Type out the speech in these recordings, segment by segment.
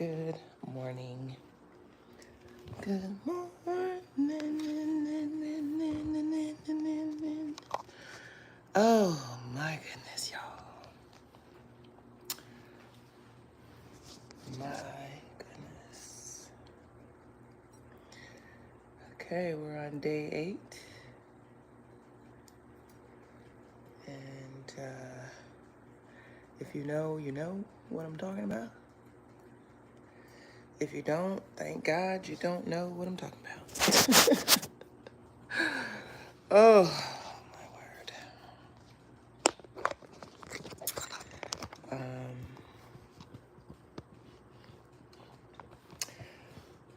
Good morning. Good morning. Oh my goodness, y'all. My goodness. Okay, we're on day 8. And if you know, you know what I'm talking about. If you don't, thank God you don't know what I'm talking about. Oh, my word.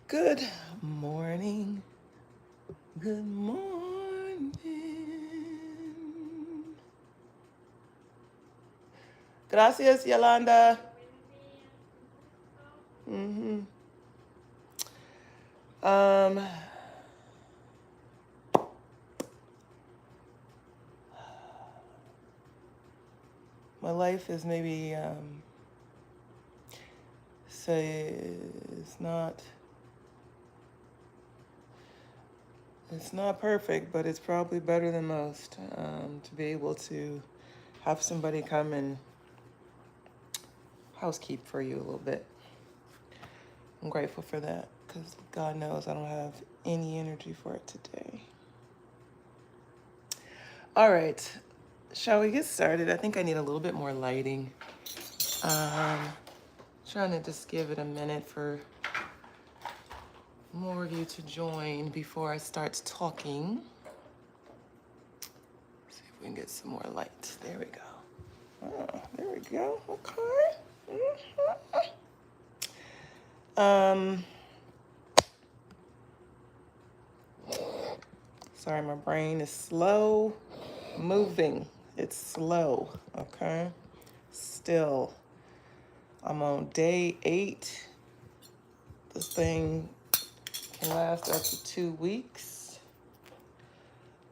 Good morning. Good morning. Gracias, Yolanda. Um, my life is maybe say it's not perfect, but it's probably better than most. To be able to have somebody come and housekeep for you a little bit. I'm grateful for that because God knows I don't have any energy for it today. All right, shall we get started? I think I need a little bit more lighting. Trying to just give it a minute for more of you to join before I start talking. See if we can get some more light. There we go. Oh, there we go. Okay. Sorry, my brain is slow moving. It's slow, okay? Still, I'm on day 8. This thing can last up to 2 weeks.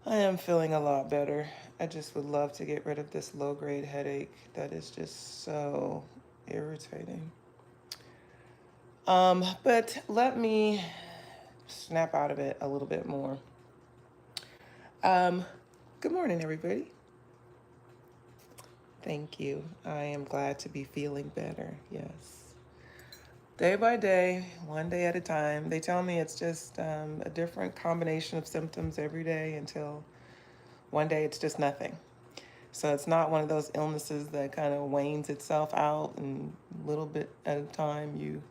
I am feeling a lot better. I just would love to get rid of this low-grade headache that is just so irritating. But let me snap out of it a little bit more. Good morning, everybody. Thank you. I am glad to be feeling better. Yes. Day by day, one day at a time. They tell me it's just a different combination of symptoms every day until one day it's just nothing. So it's not one of those illnesses that kind of wanes itself out and a little bit at a time you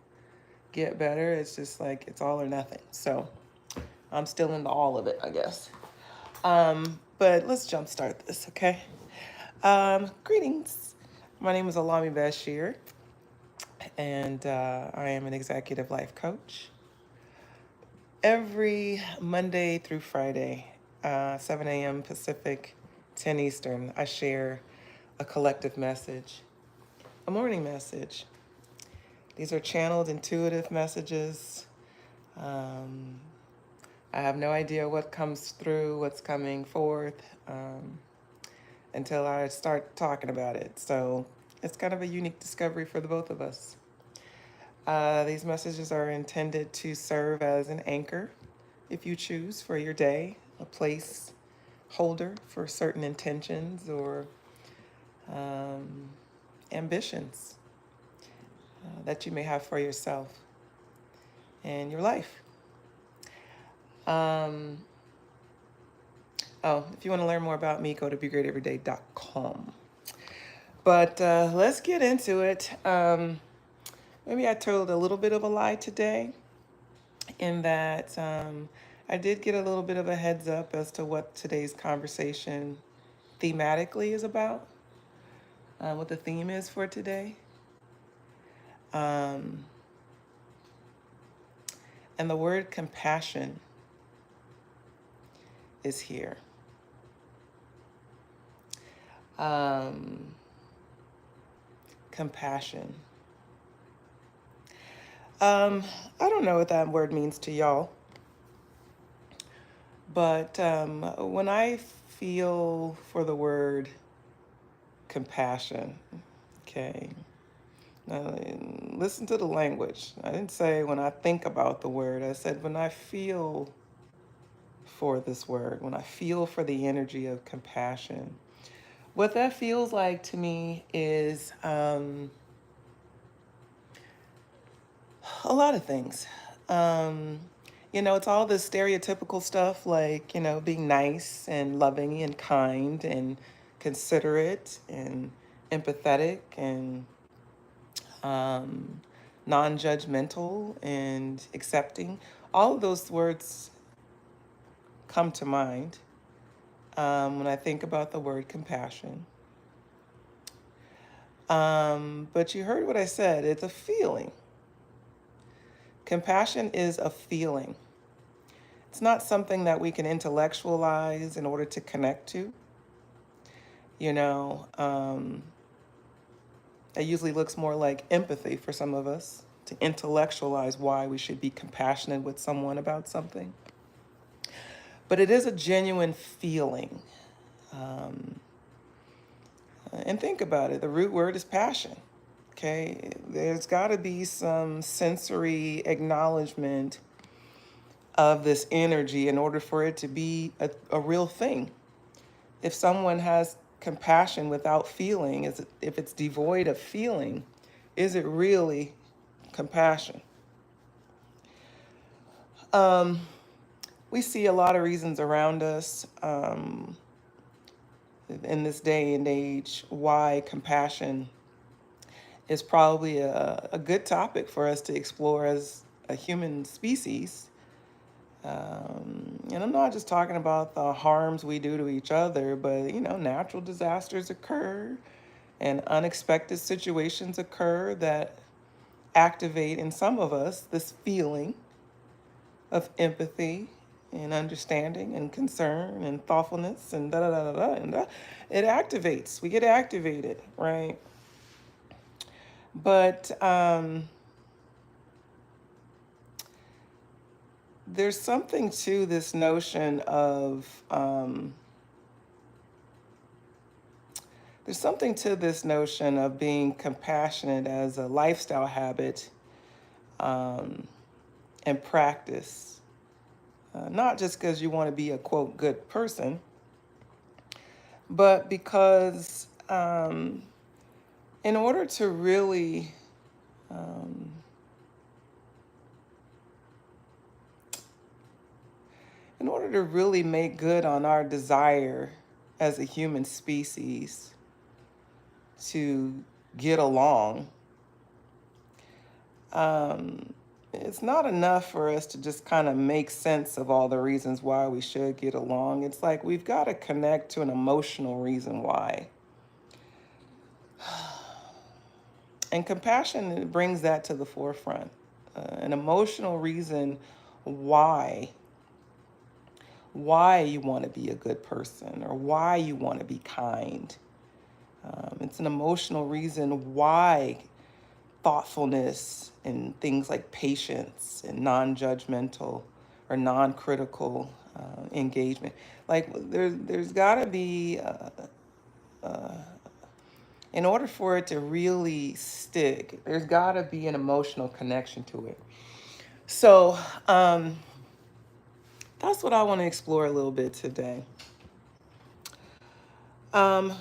get better. It's just like it's all or nothing. So I'm still into all of it, I guess. But let's jumpstart this, okay? Greetings. My name is Alami Bashir, and I am an executive life coach. Every Monday through Friday, 7 a.m. Pacific, 10 Eastern, I share a collective message, a morning message. These are channeled intuitive messages. I have no idea what comes through, what's coming forth, until I start talking about it. So it's kind of a unique discovery for the both of us. These messages are intended to serve as an anchor, if you choose, for your day, a place holder for certain intentions or ambitions that you may have for yourself and your life. If you want to learn more about me, go to begreateveryday.com. But let's get into it. Maybe I told a little bit of a lie today in that I did get a little bit of a heads up as to what today's conversation thematically is about, what the theme is for today. And the word compassion is here. Compassion. I don't know what that word means to y'all, but when I feel for the word compassion, okay, Now, listen to the language. I didn't say when I think about the word. I said when I feel for this word, when I feel for the energy of compassion. What that feels like to me is a lot of things. Um, it's all the stereotypical stuff like, being nice and loving and kind and considerate and empathetic and um, non judgmental and accepting. All of those words come to mind when I think about the word compassion. But you heard what I said, it's a feeling. Compassion is a feeling. It's not something that we can intellectualize in order to connect to. You know, um, it usually looks more like empathy for some of us to intellectualize why we should be compassionate with someone about something. But it is a genuine feeling. Um, and think about it, the root word is passion. Okay, there's got to be some sensory acknowledgement of this energy in order for it to be a real thing. If someone has compassion without feeling, if it's devoid of feeling, is it really compassion? Um, we see a lot of reasons around us in this day and age why compassion is probably a good topic for us to explore as a human species. And I'm not just talking about the harms we do to each other, but natural disasters occur and unexpected situations occur that activate in some of us this feeling of empathy and understanding and concern and thoughtfulness and da da da da da. And it activates. We get activated, right? But there's something to this notion of being compassionate as a lifestyle habit um, and practice. Not just because you want to be a quote good person, but because in order to really um, make good on our desire as a human species to get along, it's not enough for us to just kind of make sense of all the reasons why we should get along. It's like we've got to connect to an emotional reason why. And compassion brings that to the forefront. An emotional reason why you want to be a good person or why you want to be kind. It's an emotional reason why thoughtfulness and things like patience and non-judgmental or non-critical engagement. Like there's got to be, in order for it to really stick, there's got to be an emotional connection to it. So that's what I want to explore a little bit today. Um,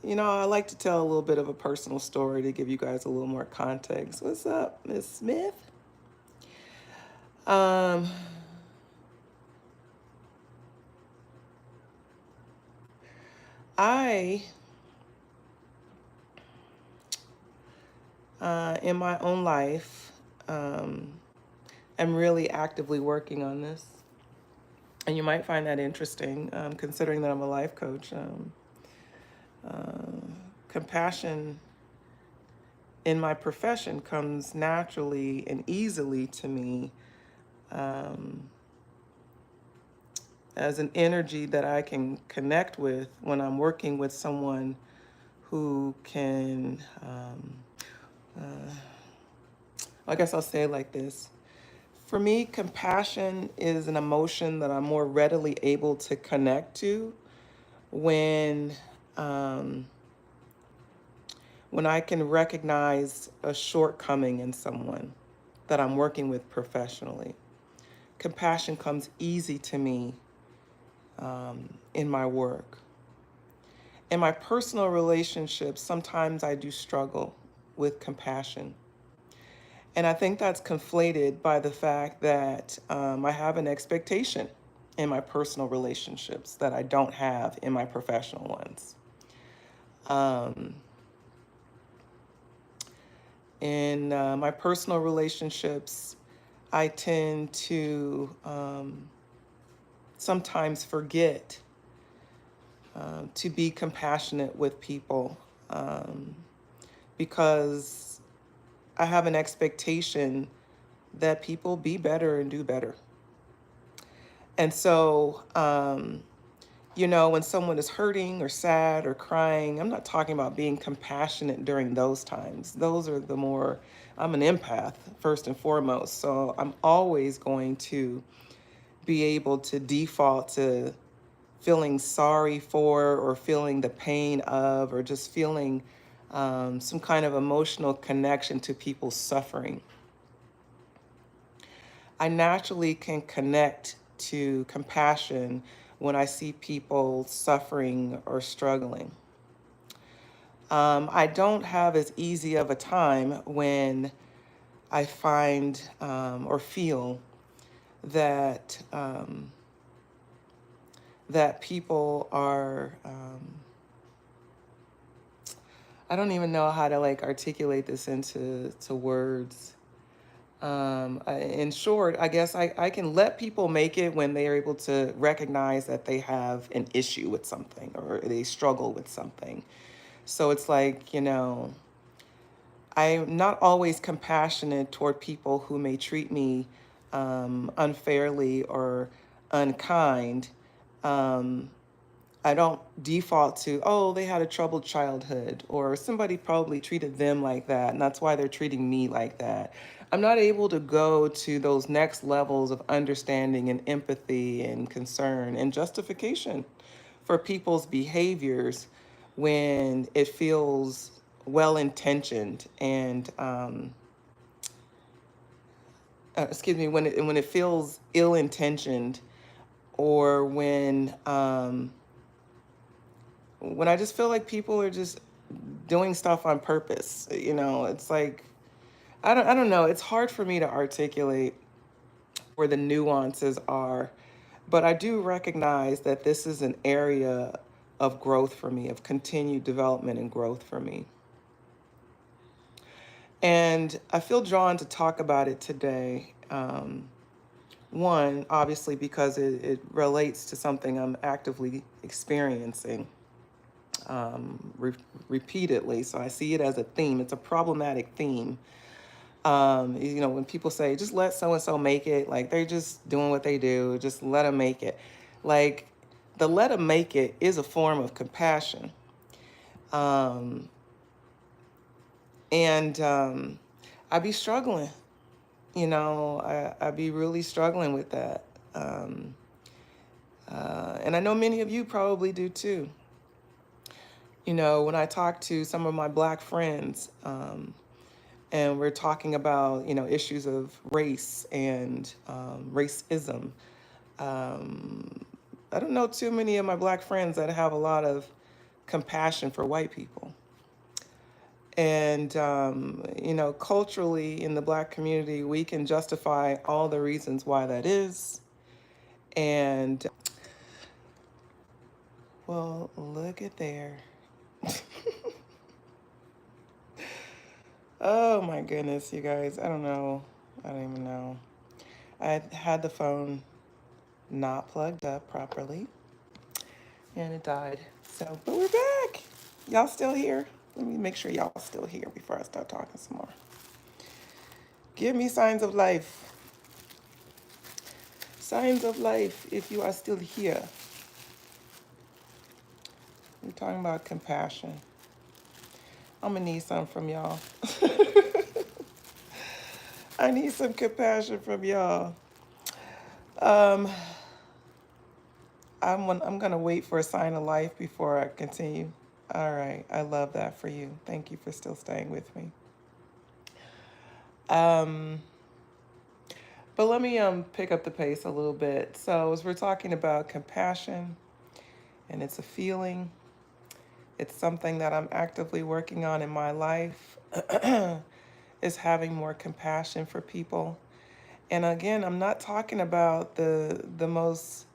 I like to tell a little bit of a personal story to give you guys a little more context. What's up, Miss Smith? Um, I, in my own life, am really actively working on this. And you might find that interesting, considering that I'm a life coach. Compassion in my profession comes naturally and easily to me as an energy that I can connect with when I'm working with someone who can, I guess I'll say it like this. For me, compassion is an emotion that I'm more readily able to connect to when, um, when I can recognize a shortcoming in someone that I'm working with professionally. Compassion comes easy to me in my work. In my personal relationships, sometimes I do struggle with compassion. And I think that's conflated by the fact that I have an expectation in my personal relationships that I don't have in my professional ones. Um, in my personal relationships, I tend to sometimes forget to be compassionate with people um, because I have an expectation that people be better and do better. And so, when someone is hurting or sad or crying, I'm not talking about being compassionate during those times. Those are the more, I'm an empath first and foremost. So I'm always going to be able to default to feeling sorry for or feeling the pain of or just feeling some kind of emotional connection to people's suffering. I naturally can connect to compassion when I see people suffering or struggling. I don't have as easy of a time when I find or feel that that people are. I don't even know how to like articulate this into words. In short, I guess I can let people make it when they are able to recognize that they have an issue with something or they struggle with something. So it's like, I'm not always compassionate toward people who may treat me unfairly or unkind. Um, I don't default to, oh, they had a troubled childhood, or somebody probably treated them like that, and that's why they're treating me like that. I'm not able to go to those next levels of understanding and empathy and concern and justification for people's behaviors when it feels well intentioned and, excuse me, when it feels ill intentioned or when I just feel like people are just doing stuff on purpose. It's like I don't know. It's hard for me to articulate where the nuances are, but I do recognize that this is an area of growth for me, of continued development and growth for me. And I feel drawn to talk about it today. One, obviously, because it relates to something I'm actively experiencing re- repeatedly. So I see it as a theme. It's a problematic theme. When people say, just let so and so make it, like they're just doing what they do, just let them make it. Like the let them make it is a form of compassion. Um, and I be struggling, I be really struggling with that. And I know many of you probably do too. When I talk to some of my Black friends, and we're talking about issues of race and racism. I don't know too many of my Black friends that have a lot of compassion for white people. And culturally in the Black community, we can justify all the reasons why that is. And well, look at there. Oh my goodness, you guys. I don't know. I don't even know. I had the phone not plugged up properly and it died. So, but we're back. Y'all still here? Let me make sure y'all still here before I start talking some more. Give me signs of life. Signs of life if you are still here. We're talking about compassion. I'm gonna need some from y'all. I need some compassion from y'all. Um, I'm gonna wait for a sign of life before I continue. All right. I love that for you. Thank you for still staying with me. Um, but let me pick up the pace a little bit. So as we're talking about compassion, and it's a feeling, it's something that I'm actively working on in my life, is having more compassion for people. And again, I'm not talking about the most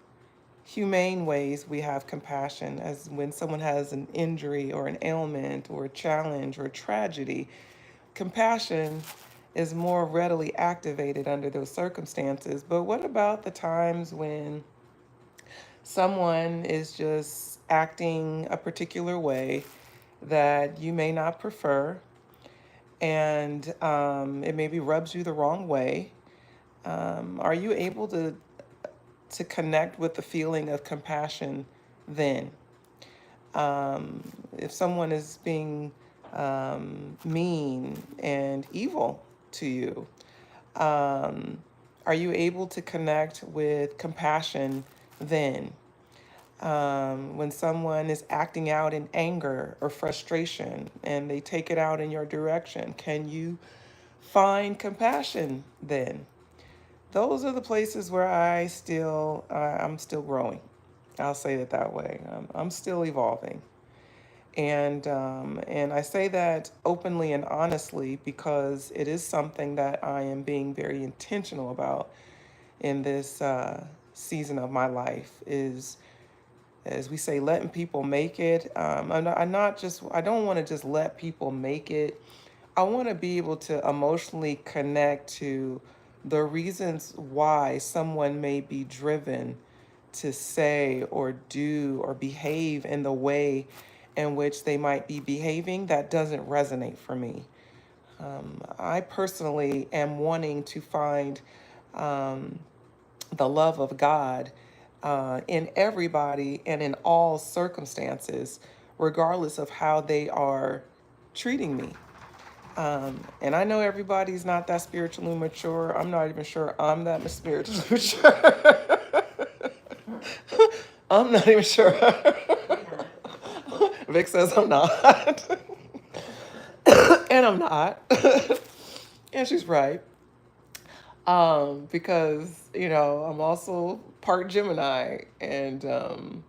humane ways we have compassion, as when someone has an injury or an ailment or a challenge or a tragedy. Compassion is more readily activated under those circumstances. But what about the times when someone is just acting a particular way that you may not prefer, and it maybe rubs you the wrong way? Are you able to connect with the feeling of compassion then? If someone is being mean and evil to you, um, are you able to connect with compassion then? When someone is acting out in anger or frustration and they take it out in your direction, can you find compassion then? Those are the places where I'm still growing. I'll say it that way. I'm still evolving. And I say that openly and honestly because it is something that I am being very intentional about in this season of my life. Is, as we say, letting people make it. I don't want to just let people make it. I want to be able to emotionally connect to the reasons why someone may be driven to say or do or behave in the way in which they might be behaving that doesn't resonate for me. I personally am wanting to find um, the love of God in everybody and in all circumstances, regardless of how they are treating me. And I know everybody's not that spiritually mature. I'm not even sure I'm that spiritually mature. I'm not even sure. Vic says I'm not. And I'm not. And she's right. Because, I'm also part Gemini, and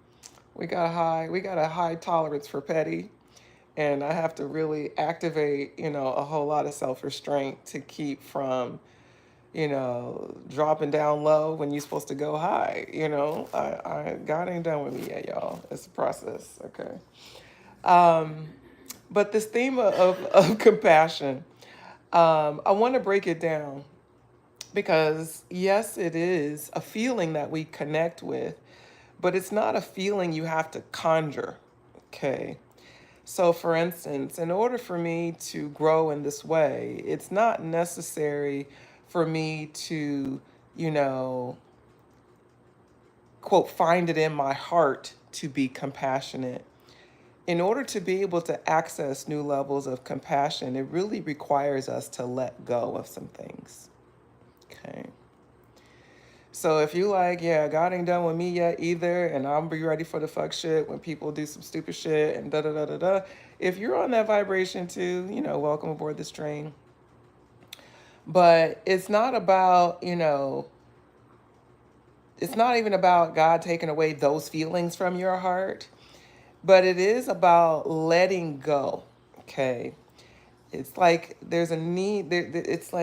we got a high tolerance for petty. And I have to really activate, a whole lot of self-restraint to keep from, dropping down low when you're supposed to go high. God ain't done with me yet, y'all. It's a process, okay? Um, but this theme of compassion, I want to break it down because, yes, it is a feeling that we connect with, but it's not a feeling you have to conjure, okay? So, for instance, in order for me to grow in this way, it's not necessary for me to, you know, quote, find it in my heart to be compassionate. In order to be able to access new levels of compassion, it really requires us to let go of some things. Okay. So if you like, yeah, God ain't done with me yet either, and I'll be ready for the fuck shit when people do some stupid shit and da da da da da. If you're on that vibration too, welcome aboard this train. But it's not about, it's not even about God taking away those feelings from your heart, but it is about letting go. Okay. It's like there's a need it's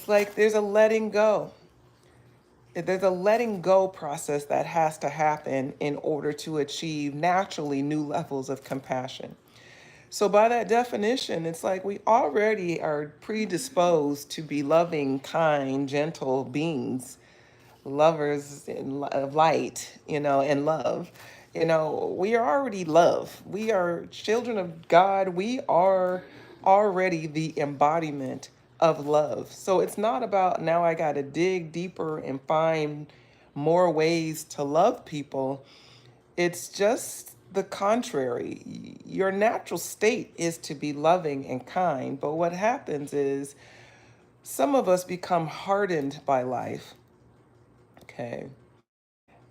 like there's a letting go. There's a letting go process that has to happen in order to achieve naturally new levels of compassion. So, by that definition, it's like we already are predisposed to be loving, kind, gentle beings, lovers of light, and love. We are already love. We are children of God. We are already the embodiment of love. So it's not about now I got to dig deeper and find more ways to love people. It's just the contrary. Your natural state is to be loving and kind. But what happens is some of us become hardened by life. Okay.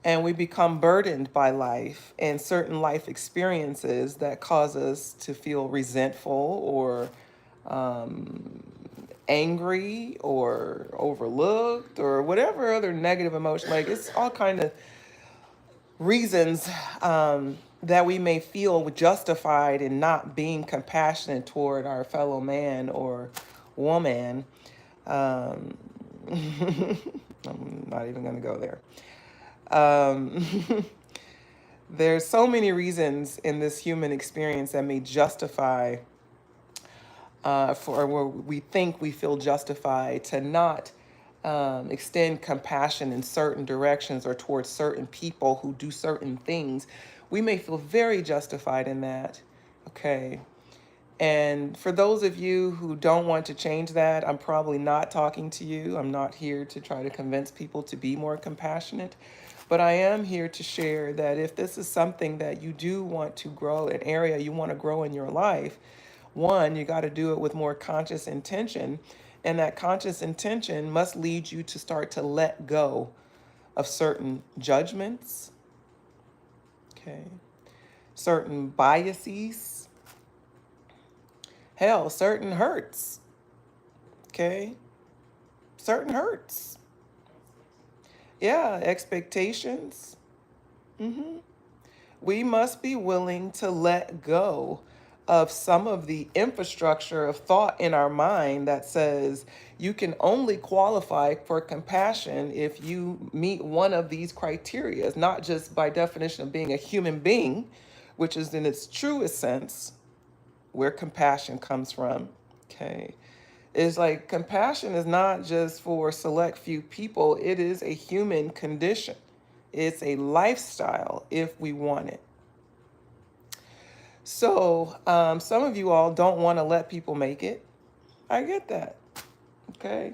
and we become burdened by life and certain life experiences that cause us to feel resentful or angry or overlooked or whatever other negative emotion. Like it's all kind of reasons that we may feel justified in not being compassionate toward our fellow man or woman. Um, I'm not even going to go there. Um, there's so many reasons in this human experience that may justify for where we think we feel justified to not extend compassion in certain directions or towards certain people who do certain things. We may feel very justified in that. Okay. And for those of you who don't want to change that, I'm probably not talking to you. I'm not here to try to convince people to be more compassionate. But I am here to share that if this is something that you do want to grow, an area you want to grow in your life, one, you got to do it with more conscious intention. And that conscious intention must lead you to start to let go of certain judgments, okay, certain biases, hell, certain hurts, okay, certain hurts. Yeah, expectations. Hmm. We must be willing to let go of some of the infrastructure of thought in our mind that says you can only qualify for compassion if you meet one of these criteria, not just by definition of being a human being, which is in its truest sense where compassion comes from. Okay. It's like compassion is not just for select few people, it is a human condition. It's a lifestyle if we want it. So, some of you all don't want to let people make it. I get that. Okay.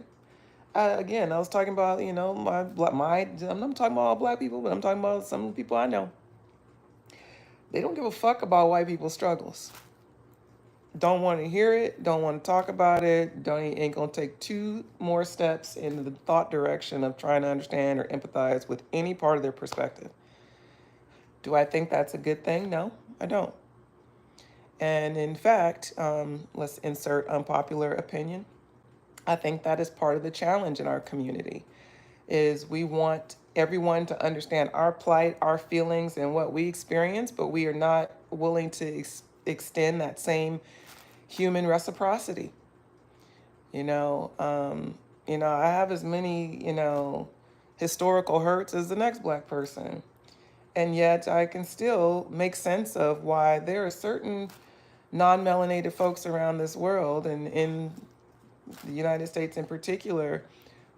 Again, I was talking about, I'm not talking about all black people, but I'm talking about some people I know. They don't give a fuck about white people's struggles. Don't want to hear it, don't want to talk about it, ain't gonna take two more steps in the thought direction of trying to understand or empathize with any part of their perspective. Do I think that's a good thing? No, I don't. And in fact, let's insert unpopular opinion. I think that is part of the challenge in our community is we want everyone to understand our plight, our feelings, and what we experience, but we are not willing to extend that same human reciprocity. You know, I have as many, historical hurts as the next black person. And yet I can still make sense of why there are certain non-melanated folks around this world and in the United States in particular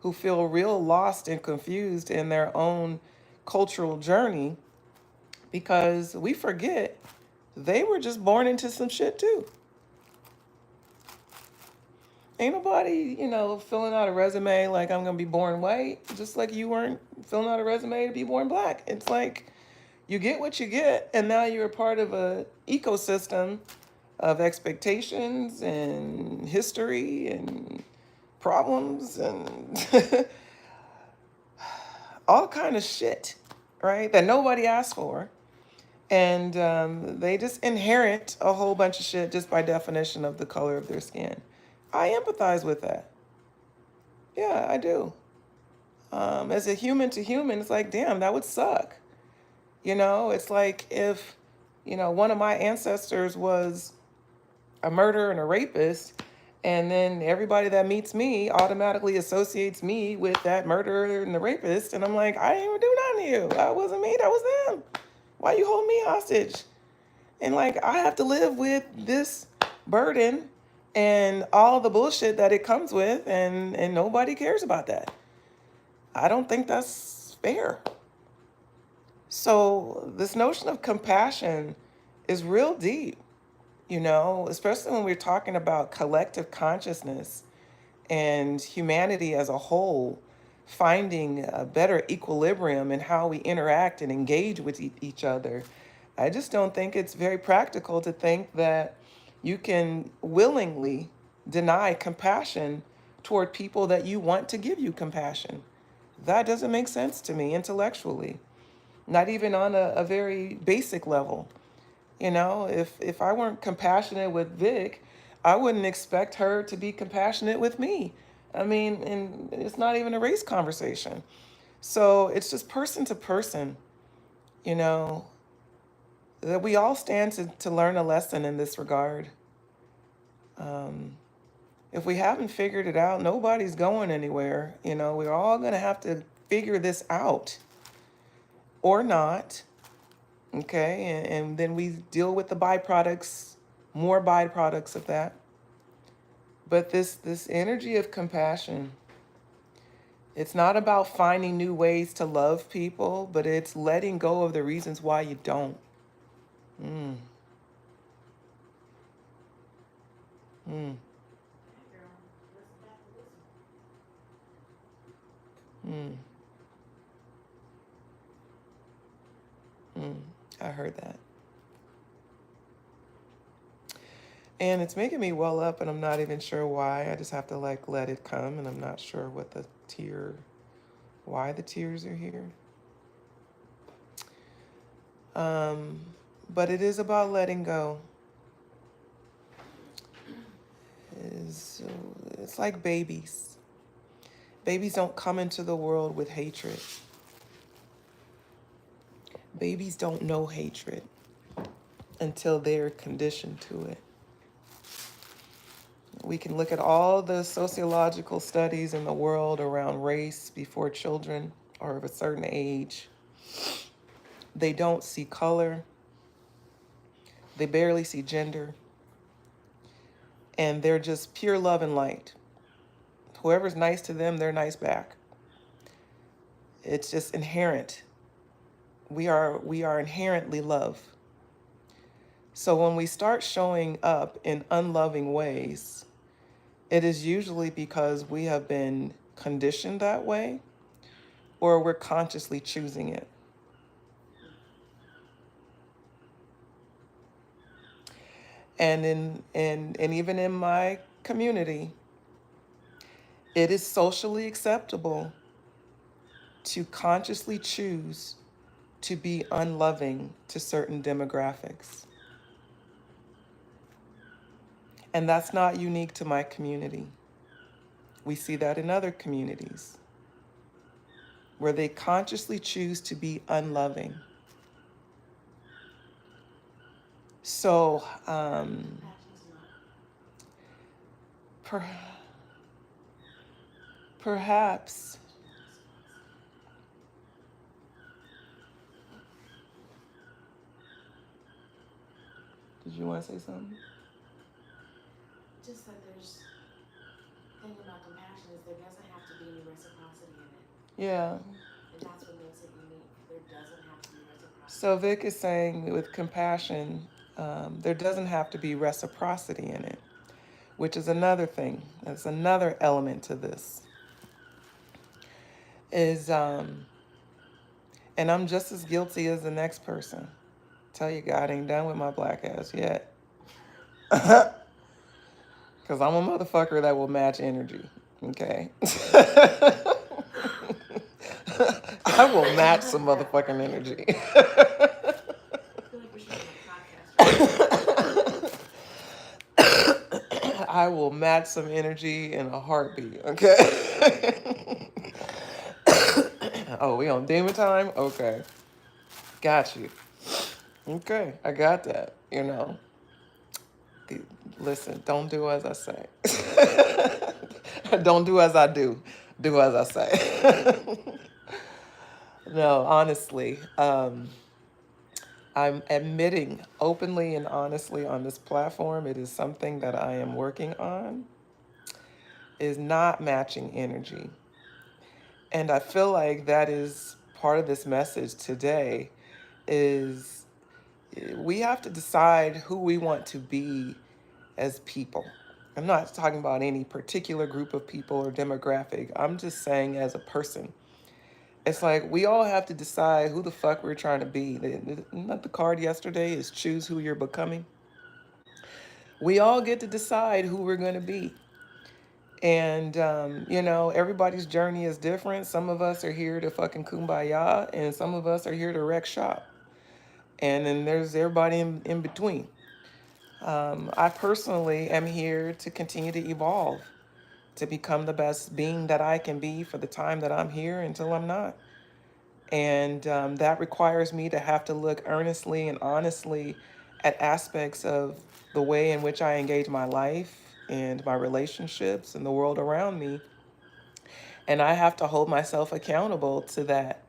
who feel real lost and confused in their own cultural journey because we forget they were just born into some shit too. Ain't nobody, filling out a resume like I'm gonna be born white, just like you weren't filling out a resume to be born black. It's like you get what you get, and now you're a part of a ecosystem of expectations and history and problems and all kind of shit, right? That nobody asked for. And they just inherit a whole bunch of shit just by definition of the color of their skin. I empathize with that. Yeah, I do. As a human to human, it's like, damn, that would suck. It's like if, one of my ancestors was a murderer and a rapist, and then everybody that meets me automatically associates me with that murderer and the rapist. And I'm like, I didn't even do nothing to you. That wasn't me, that was them. Why you hold me hostage? And like, I have to live with this burden and all the bullshit that it comes with, and nobody cares about that. I don't think that's fair. So this notion of compassion is real deep, especially when we're talking about collective consciousness and humanity as a whole finding a better equilibrium in how we interact and engage with each other. I just don't think it's very practical to think that you can willingly deny compassion toward people that you want to give you compassion. That doesn't make sense to me intellectually. not even on a very basic level. You know, if I weren't compassionate with Vic, I wouldn't expect her to be compassionate with me. I mean, and it's not even a race conversation. So it's just person to person, you know, that we all stand to learn a lesson in this regard. Um, if we haven't figured it out, nobody's going anywhere. You know, we're all going to have to figure this out or not. Okay. And then we deal with the byproducts, more byproducts of that. But this energy of compassion, it's not about finding new ways to love people, but it's letting go of the reasons why you don't. Mm, mm, mm, mm. I heard that. And it's making me well up, and I'm not even sure why. I just have to like let it come, and I'm not sure what why the tears are here. Um, but it is about letting go. Is It's like babies. Babies don't come into the world with hatred. Babies don't know hatred until they're conditioned to it. We can look at all the sociological studies in the world around race before children are of a certain age. They don't see color, they barely see gender, and they're just pure love and light. Whoever's nice to them, they're nice back. It's just inherent. We are inherently love. So when we start showing up in unloving ways, it is usually because we have been conditioned that way or we're consciously choosing it. And even in my community, it is socially acceptable to consciously choose to be unloving to certain demographics. And that's not unique to my community. We see that in other communities where they consciously choose to be unloving. So, per- perhaps, did you want to say something? Just that there's thing about compassion is there doesn't have to be any reciprocity in it. Yeah. And that's what makes it unique. There doesn't have to be reciprocity. So Vic is saying with compassion, there doesn't have to be reciprocity in it, which is another thing. That's another element to this. Is and I'm just as guilty as the next person. Tell you God ain't done with my black ass yet. Because I'm a motherfucker that will match energy. Okay. I will match some motherfucking energy. I feel like we should have a podcast. I will match some energy in a heartbeat. Okay. Oh, we on demon time? Okay. Got you. Okay, I got that. You know. Listen, don't do as I say. Don't do as I do. Do as I say. No, honestly, I'm admitting openly and honestly on this platform, it is something that I am working on, is not matching energy. And I feel like that is part of this message today is we have to decide who we want to be as people. I'm not talking about any particular group of people or demographic. I'm just saying as a person. It's like we all have to decide who the fuck we're trying to be. Not the card yesterday is choose who you're becoming. We all get to decide who we're going to be. And, everybody's journey is different. Some of us are here to fucking kumbaya, and some of us are here to wreck shop. And then there's everybody in between. I personally am here to continue to evolve, to become the best being that I can be for the time that I'm here until I'm not. And that requires me to have to look earnestly and honestly at aspects of the way in which I engage my life and my relationships and the world around me. And I have to hold myself accountable to that.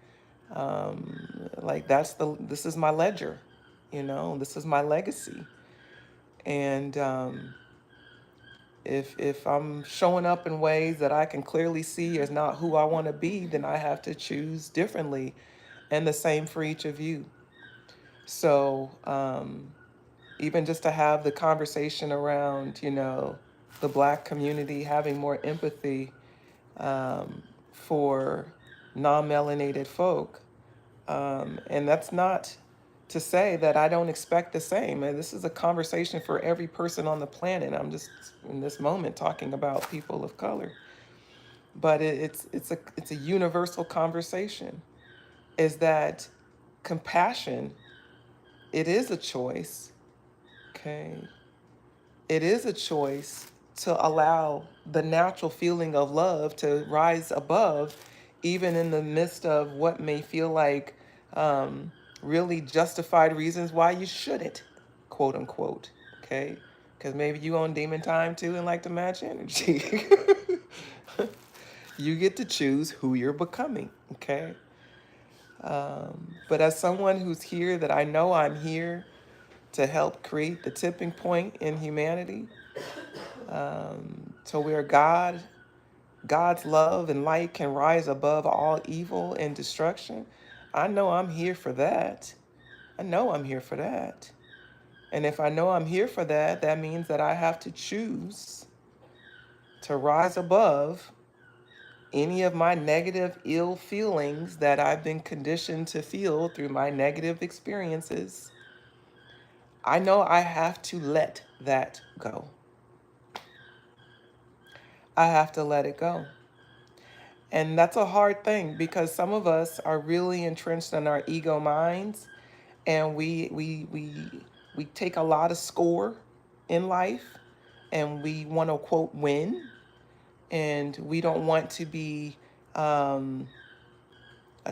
Like this is my ledger, this is my legacy. And if I'm showing up in ways that I can clearly see as not who I want to be, then I have to choose differently. And the same for each of you. So even just to have the conversation around, the Black community having more empathy for non-melanated folk. And that's not to say that I don't expect the same. And this is a conversation for every person on the planet. I'm just in this moment talking about people of color, but it's a universal conversation. Is that compassion? It is a choice. Okay, it is a choice to allow the natural feeling of love to rise above, even in the midst of what may feel like really justified reasons why you shouldn't, quote unquote. Okay, because maybe you own demon time too and like to match energy. You get to choose who you're becoming. Okay. But as someone who's here, that I know I'm here to help create the tipping point in humanity, to where God's love and light can rise above all evil and destruction. I know I'm here for that. I know I'm here for that. And if I know I'm here for that, that means that I have to choose to rise above any of my negative, ill feelings that I've been conditioned to feel through my negative experiences. I know I have to let that go. I have to let it go. And that's a hard thing because some of us are really entrenched in our ego minds, and we take a lot of score in life, and we want to quote win, and we don't want to be a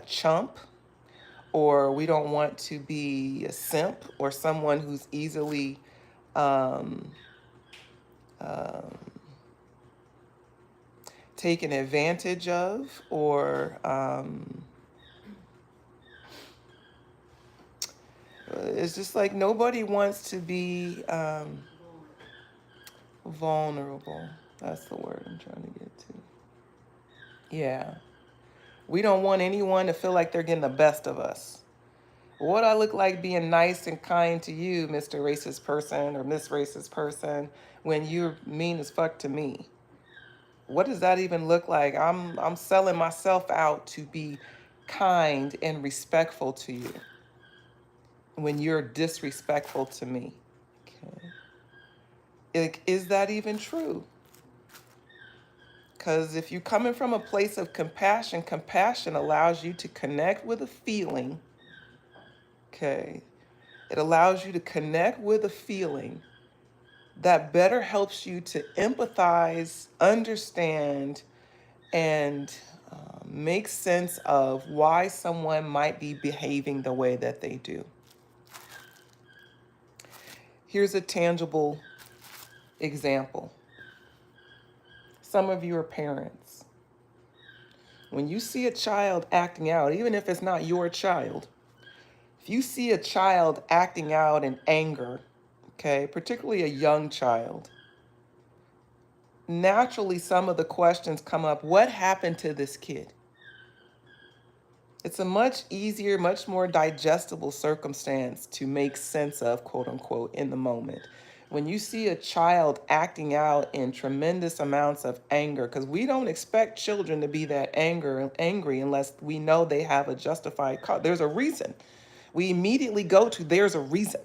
chump, or we don't want to be a simp or someone who's easily um, um, taken advantage of, or it's just like nobody wants to be vulnerable. That's the word I'm trying to get to. Yeah. We don't want anyone to feel like they're getting the best of us. What I look like being nice and kind to you, Mr. Racist person or Miss Racist person, when you're mean as fuck to me? What does that even look like? I'm selling myself out to be kind and respectful to you when you're disrespectful to me. Okay. Like, is that even true? Because if you're coming from a place of compassion, compassion allows you to connect with a feeling. Okay. It allows you to connect with a feeling that better helps you to empathize, understand, and make sense of why someone might be behaving the way that they do. Here's a tangible example. Some of you are parents. When you see a child acting out, even if it's not your child, if you see a child acting out in anger, okay, particularly a young child, naturally some of the questions come up. What happened to this kid? It's a much easier, much more digestible circumstance to make sense of, quote unquote, in the moment. When you see a child acting out in tremendous amounts of anger, because we don't expect children to be that angry unless we know they have a justified cause. There's a reason. We immediately go to there's a reason.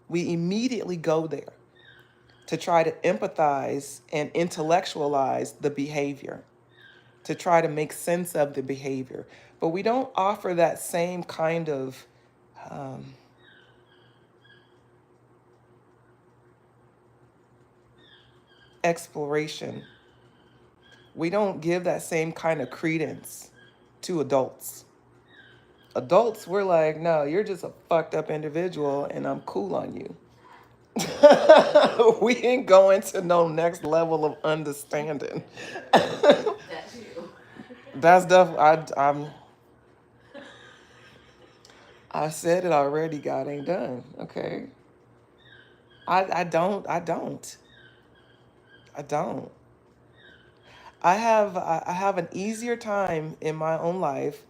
We immediately go there. to try to empathize and intellectualize the behavior, to try to make sense of the behavior. But we don't offer that same kind of um, exploration. We don't give that same kind of credence to adults. Adults, we're like, no, you're just a fucked up individual and I'm cool on you. We ain't going to no next level of understanding. That too. That's definitely, I said it already, God ain't done. Okay. I don't. I don't. I have an easier time in my own life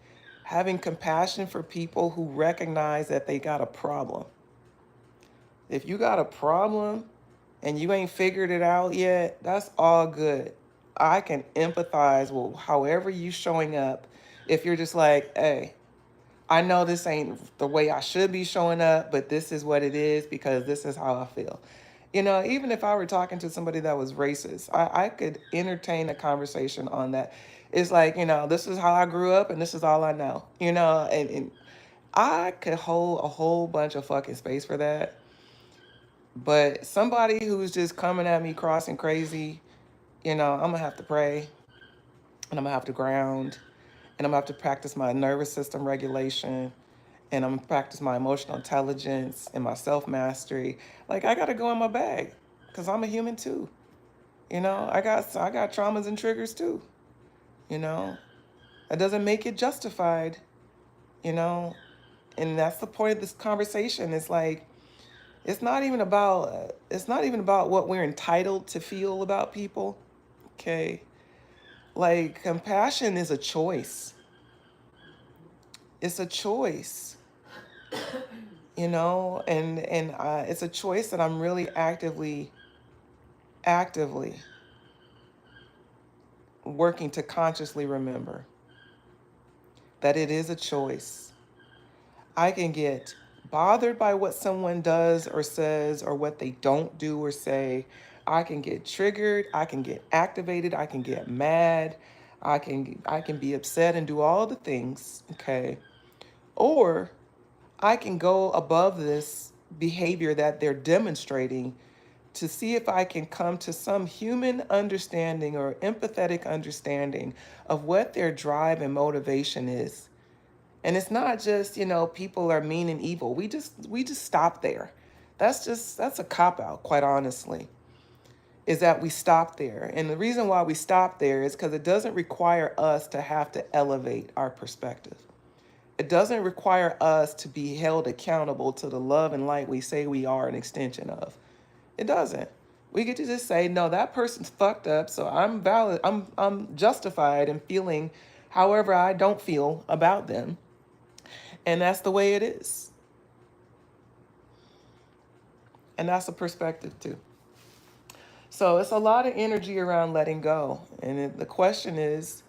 having compassion for people who recognize that they got a problem. If you got a problem and you ain't figured it out yet, that's all good. I can empathize with however you showing up. If you're just like, hey, I know this ain't the way I should be showing up, but this is what it is because this is how I feel. You know, even if I were talking to somebody that was racist, I could entertain a conversation on that. It's like, this is how I grew up and this is all I know, and I could hold a whole bunch of fucking space for that. But somebody who's just coming at me crossing crazy, I'm gonna have to pray and I'm gonna have to ground and I'm gonna have to practice my nervous system regulation and I'm gonna practice my emotional intelligence and my self mastery. Like I gotta go in my bag because I'm a human too. I got traumas and triggers too. You know, that doesn't make it justified. You know, and that's the point of this conversation. It's like it's not even about what we're entitled to feel about people. Okay, like compassion is a choice. It's a choice. And it's a choice that I'm really actively working to consciously remember that it is a choice. I can get bothered by what someone does or says or what they don't do or say. I can get triggered, I can get activated, I can get mad, I can be upset and do all the things, okay? Or I can go above this behavior that they're demonstrating to see if I can come to some human understanding or empathetic understanding of what their drive and motivation is. And it's not just, people are mean and evil. We just stop there. That's a cop out, quite honestly. Is that we stop there. And the reason why we stop there is because it doesn't require us to have to elevate our perspective. It doesn't require us to be held accountable to the love and light we say we are an extension of. It doesn't. We get to just say, no, that person's fucked up, so I'm valid. I'm justified in feeling however I don't feel about them. And that's the way it is. And that's a perspective too. So it's a lot of energy around letting go. And the question is,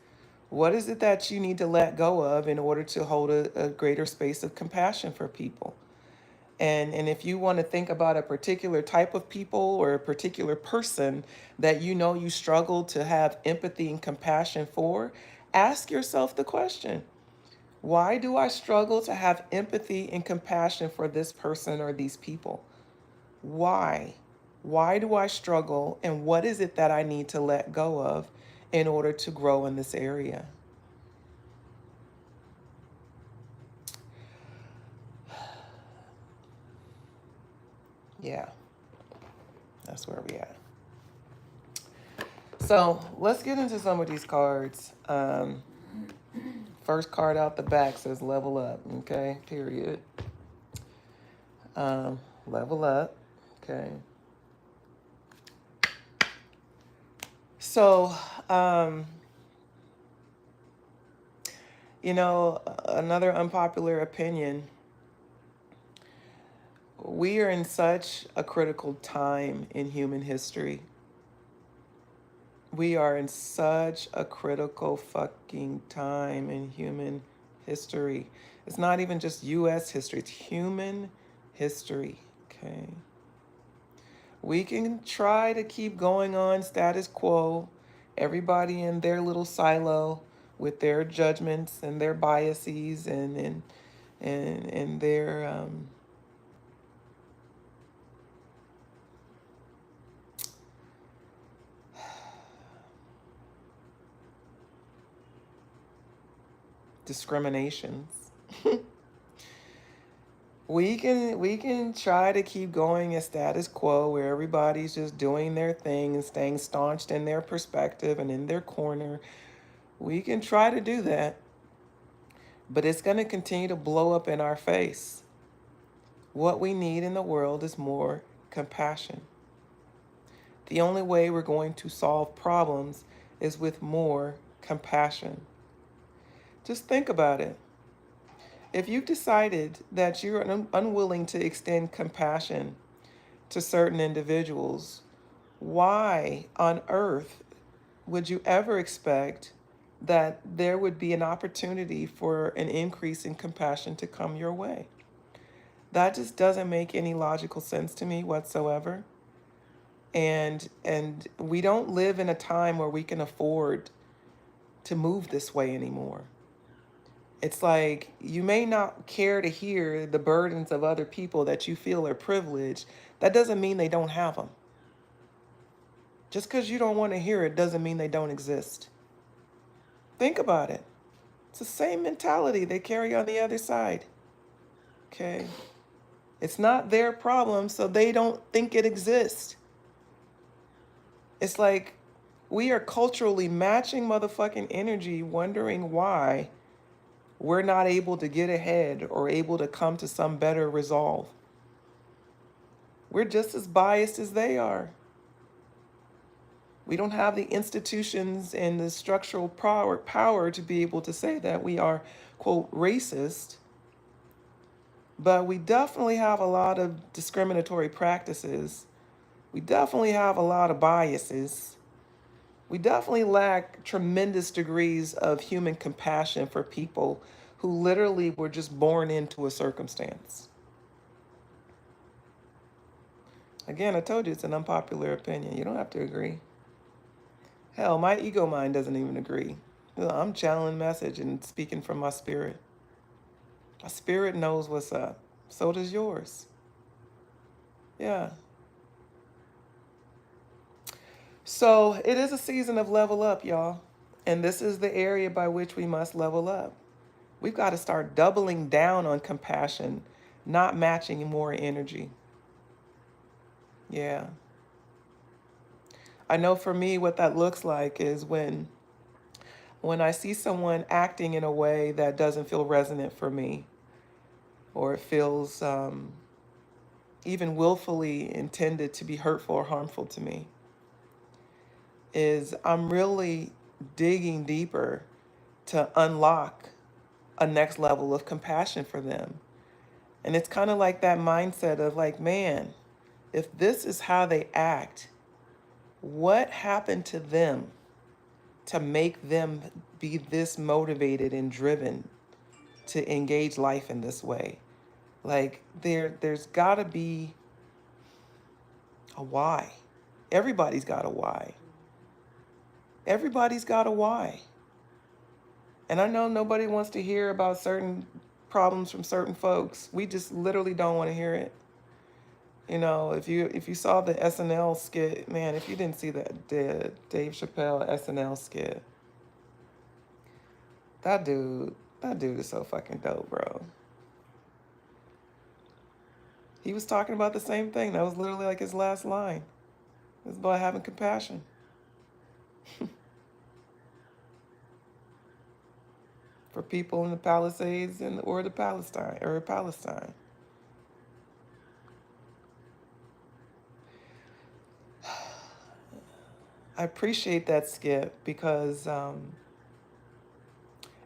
what is it that you need to let go of in order to hold a greater space of compassion for people? And if you want to think about a particular type of people or a particular person that you struggle to have empathy and compassion for, ask yourself the question, why do I struggle to have empathy and compassion for this person or these people? Why? Why do I struggle and what is it that I need to let go of in order to grow in this area? Yeah, that's where we at. So let's get into some of these cards. First card out the back says level up, okay, period. Level up, okay. So, another unpopular opinion, we are in such a critical time in human history. We are in such a critical fucking time in human history. It's not even just US history, it's human history, okay? We can try to keep going on status quo, everybody in their little silo with their judgments and their biases and their discriminations. We can try to keep going as status quo where everybody's just doing their thing and staying staunched in their perspective and in their corner. We can try to do that, but it's going to continue to blow up in our face. What we need in the world is more compassion. The only way we're going to solve problems is with more compassion. Just think about it. If you've decided that you're unwilling to extend compassion to certain individuals, why on earth would you ever expect that there would be an opportunity for an increase in compassion to come your way? That just doesn't make any logical sense to me whatsoever. And we don't live in a time where we can afford to move this way anymore. It's like you may not care to hear the burdens of other people that you feel are privileged. That doesn't mean they don't have them. Just because you don't want to hear it doesn't mean they don't exist. Think about it. It's the same mentality they carry on the other side. Okay? It's not their problem, so they don't think it exists. It's like we are culturally matching motherfucking energy, wondering why we're not able to get ahead or able to come to some better resolve. We're just as biased as they are. We don't have the institutions and the structural power to be able to say that we are, quote, racist, but we definitely have a lot of discriminatory practices. We definitely have a lot of biases. We definitely lack tremendous degrees of human compassion for people who literally were just born into a circumstance. Again, I told you it's an unpopular opinion. You don't have to agree. Hell, my ego mind doesn't even agree. I'm channeling message and speaking from my spirit. My spirit knows what's up. So does yours. Yeah. So it is a season of level up, y'all. And this is the area by which we must level up. We've got to start doubling down on compassion, not matching more energy. Yeah. I know for me what that looks like is when I see someone acting in a way that doesn't feel resonant for me, or it feels even willfully intended to be hurtful or harmful to me, is I'm really digging deeper to unlock a next level of compassion for them. And it's kind of like that mindset of like, man, if this is how they act, what happened to them to make them be this motivated and driven to engage life in this way? Like there's got to be a why. Everybody's got a why. Everybody's got a why. And I know nobody wants to hear about certain problems from certain folks. We just literally don't want to hear it. You know, if you saw the SNL skit, man, if you didn't see the Dave Chappelle SNL skit, that dude is so fucking dope, bro. He was talking about the same thing. That was literally like his last line. It was about having compassion. For people in the Palisades or the Palestine. I appreciate that skip because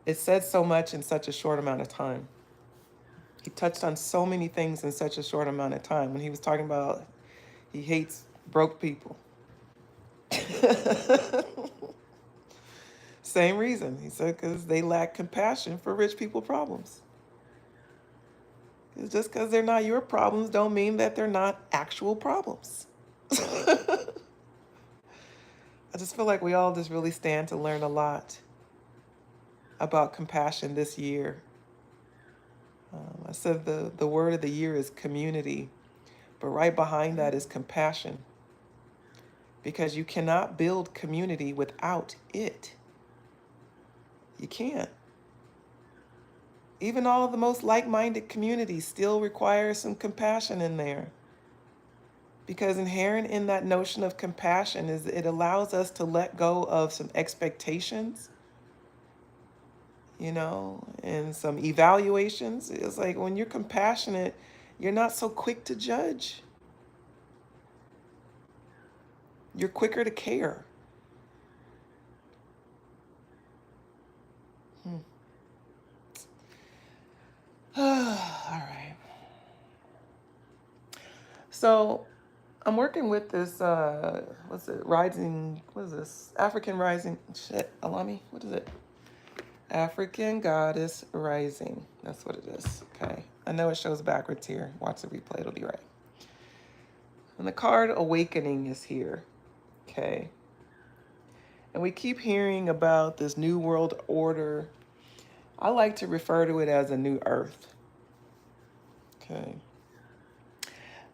it said so much in such a short amount of time. He touched on so many things in such a short amount of time. When he was talking about he hates broke people. Same reason. He said because they lack compassion for rich people problems. Just because they're not your problems don't mean that they're not actual problems. I just feel like we all just really stand to learn a lot about compassion this year. I said the word of the year is community, but right behind that is compassion, because you cannot build community without it. You can't. Even all of the most like-minded communities still require some compassion in there. Because inherent in that notion of compassion is it allows us to let go of some expectations, and some evaluations. It's like when you're compassionate, you're not so quick to judge. You're quicker to care. All right. So I'm working with this, what's it, rising, what is this? African rising, shit, Alami, what is it? African Goddess Rising. That's what it is. Okay. I know it shows backwards here. Watch the replay, it'll be right. And the card Awakening is here. Okay. And we keep hearing about this new world order. I like to refer to it as a new earth. Okay.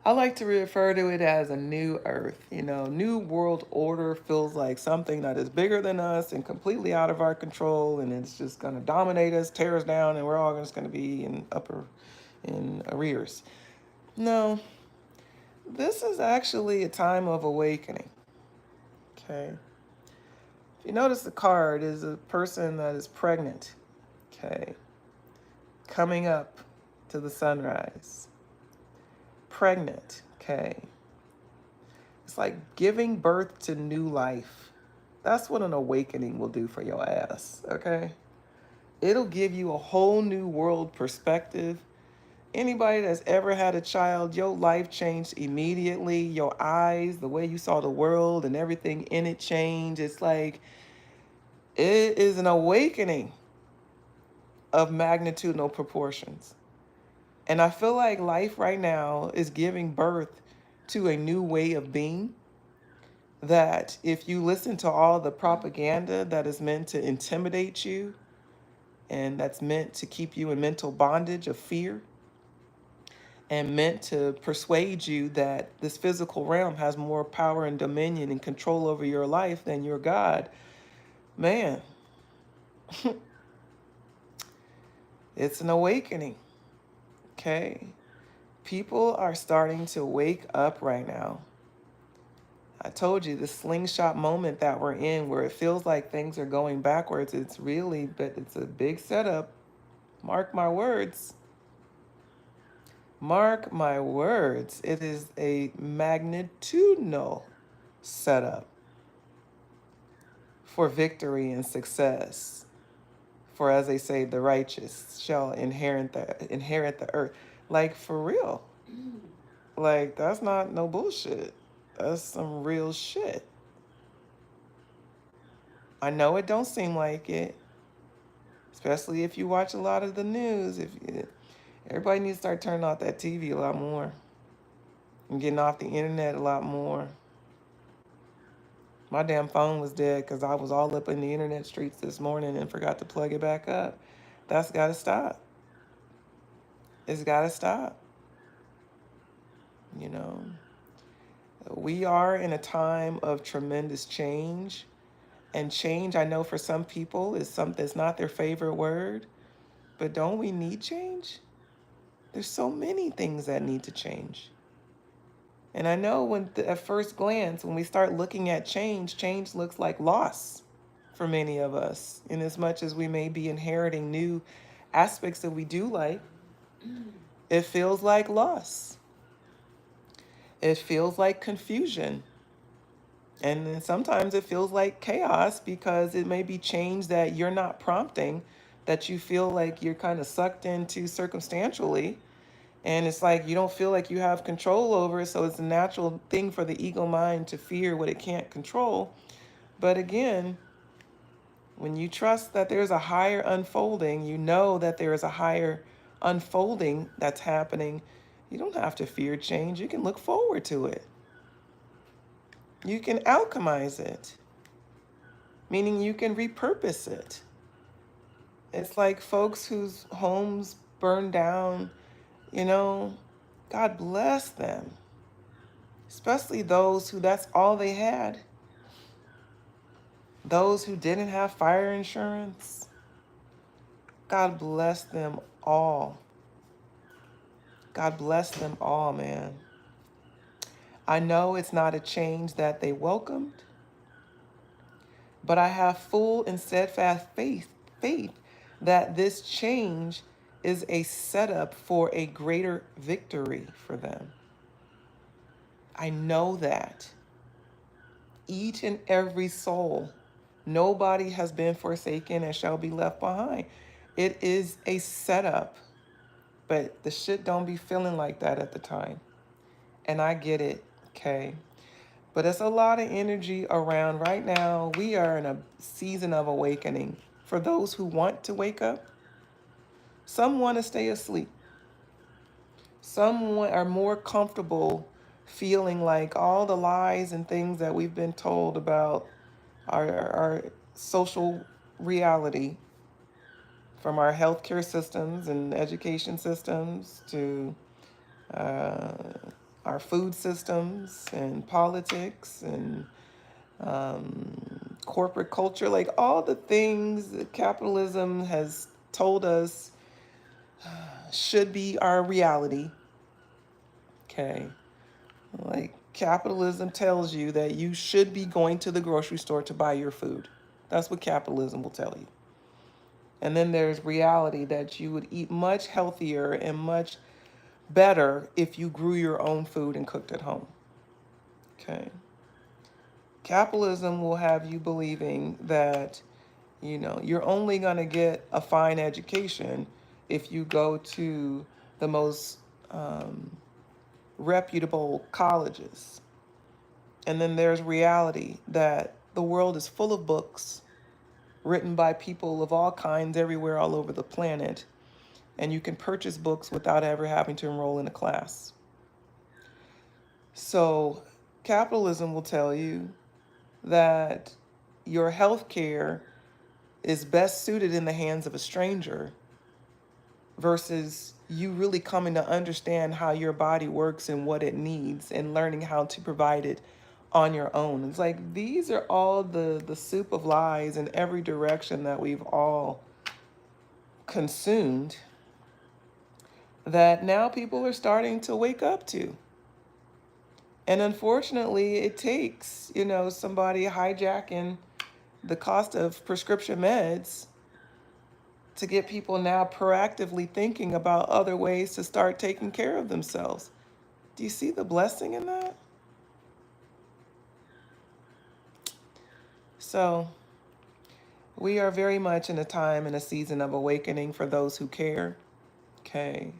I like to refer to it as a new earth. New world order feels like something that is bigger than us and completely out of our control, and it's just going to dominate us, tear us down, and we're all just going to be in arrears. No, this is actually a time of awakening. Okay. If you notice, the card is a person that is pregnant. Okay. Coming up to the sunrise. Pregnant. Okay. It's like giving birth to new life. That's what an awakening will do for your ass, okay? It'll give you a whole new world perspective. Anybody that's ever had a child, your life changed immediately. Your eyes, the way you saw the world and everything in it changed. It's like, it is an awakening of magnitudinal proportions. And I feel like life right now is giving birth to a new way of being, that if you listen to all the propaganda that is meant to intimidate you and that's meant to keep you in mental bondage of fear and meant to persuade you that this physical realm has more power and dominion and control over your life than your God, man, it's an awakening, okay? People are starting to wake up right now. I told you, the slingshot moment that we're in, where it feels like things are going backwards, it's a big setup. Mark my words. Mark my words. It is a magnitudinal setup for victory and success. For, as they say, the righteous shall inherit the earth. Like, for real. Like, that's not no bullshit. That's some real shit. I know it don't seem like it, especially if you watch a lot of the news. Everybody needs to start turning off that TV a lot more and getting off the internet a lot more. My damn phone was dead because I was all up in the internet streets this morning and forgot to plug it back up. That's got to stop. It's got to stop. We are in a time of tremendous change. And change, I know for some people, is something that's not their favorite word. But don't we need change? There's so many things that need to change. And I know at first glance, when we start looking at change looks like loss for many of us. In as much as we may be inheriting new aspects that we do like, it feels like loss. It feels like confusion. And then sometimes it feels like chaos, because it may be change that you're not prompting, that you feel like you're kind of sucked into circumstantially. And it's like you don't feel like you have control over it. So it's a natural thing for the ego mind to fear what it can't control. But again, when you trust that there's a higher unfolding, you know that there is a higher unfolding that's happening, you don't have to fear change. You can look forward to it. You can alchemize it, meaning you can repurpose it. It's like folks whose homes burned down, you know, God bless them, especially those who that's all they had. Those who didn't have fire insurance, God bless them all. God bless them all, man. I know it's not a change that they welcomed, but I have full and steadfast faith that this change is a setup for a greater victory for them. I know that. Each and every soul, nobody has been forsaken and shall be left behind. It is a setup, but the shit don't be feeling like that at the time. And I get it, okay? But it's a lot of energy around right now. We are in a season of awakening. For those who want to wake up, some want to stay asleep. Some are more comfortable feeling like all the lies and things that we've been told about our social reality, from our healthcare systems and education systems to uh, our food systems and politics and corporate culture, like all the things that capitalism has told us should be our reality. Okay. Like capitalism tells you that you should be going to the grocery store to buy your food. That's what capitalism will tell you. And then there's reality that you would eat much healthier and much better if you grew your own food and cooked at home. Okay. Capitalism will have you believing that, you're only going to get a fine education if you go to the most reputable colleges. And then there's reality that the world is full of books written by people of all kinds everywhere all over the planet. And you can purchase books without ever having to enroll in a class. So capitalism will tell you that your health care is best suited in the hands of a stranger versus you really coming to understand how your body works and what it needs and learning how to provide it on your own. It's like these are all the soup of lies in every direction that we've all consumed that now people are starting to wake up to. And unfortunately, it takes, somebody hijacking the cost of prescription meds to get people now proactively thinking about other ways to start taking care of themselves. Do you see the blessing in that? So, we are very much in a time and a season of awakening for those who care. Okay.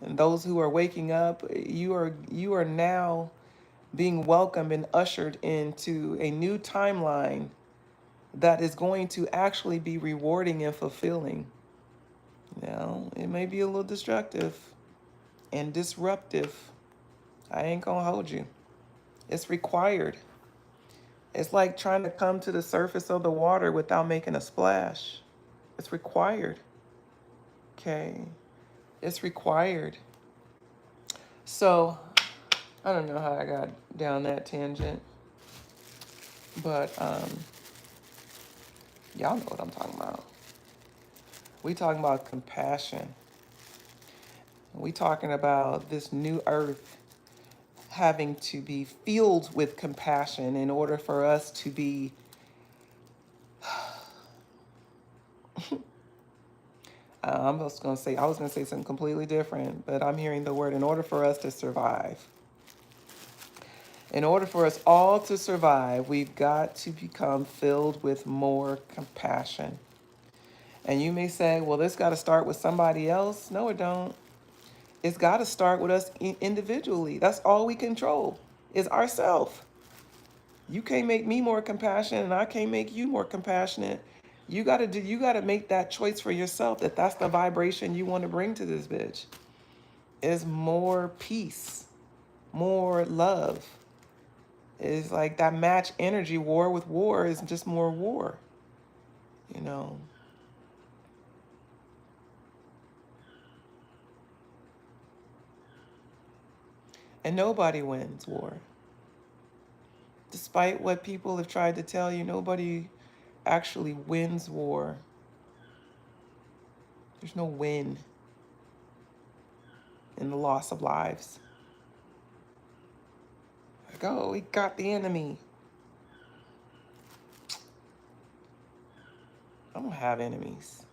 And those who are waking up, you are now being welcomed and ushered into a new timeline that is going to actually be rewarding and fulfilling. Now, it may be a little destructive and disruptive. I ain't gonna hold you. It's required. It's like trying to come to the surface of the water without making a splash. It's required. Okay. It's required. So, I don't know how I got down that tangent, but y'all know what I'm talking about. We talking about compassion. We talking about this new earth having to be filled with compassion in order for us to be I was going to say something completely different, but I'm hearing the word in order for us to survive. In order for us all to survive, we've got to become filled with more compassion. And you may say, well, this got to start with somebody else. No, it don't. It's got to start with us individually. That's all we control is ourselves. You can't make me more compassionate and I can't make you more compassionate. You got to make that choice for yourself that that's the vibration you want to bring to this bitch. Is more peace, more love, It's like that match energy. War with war is just more war, you know. And nobody wins war. Despite what people have tried to tell you, nobody actually wins war. There's no win in the loss of lives. Like, oh, we got the enemy. I don't have enemies.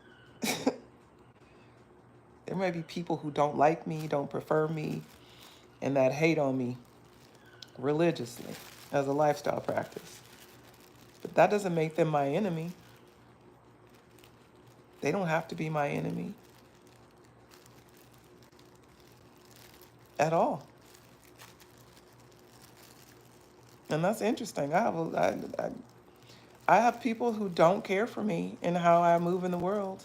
There may be people who don't like me, don't prefer me, and that hate on me religiously as a lifestyle practice. But that doesn't make them my enemy. They don't have to be my enemy at all. And that's interesting. I have people who don't care for me and how I move in the world.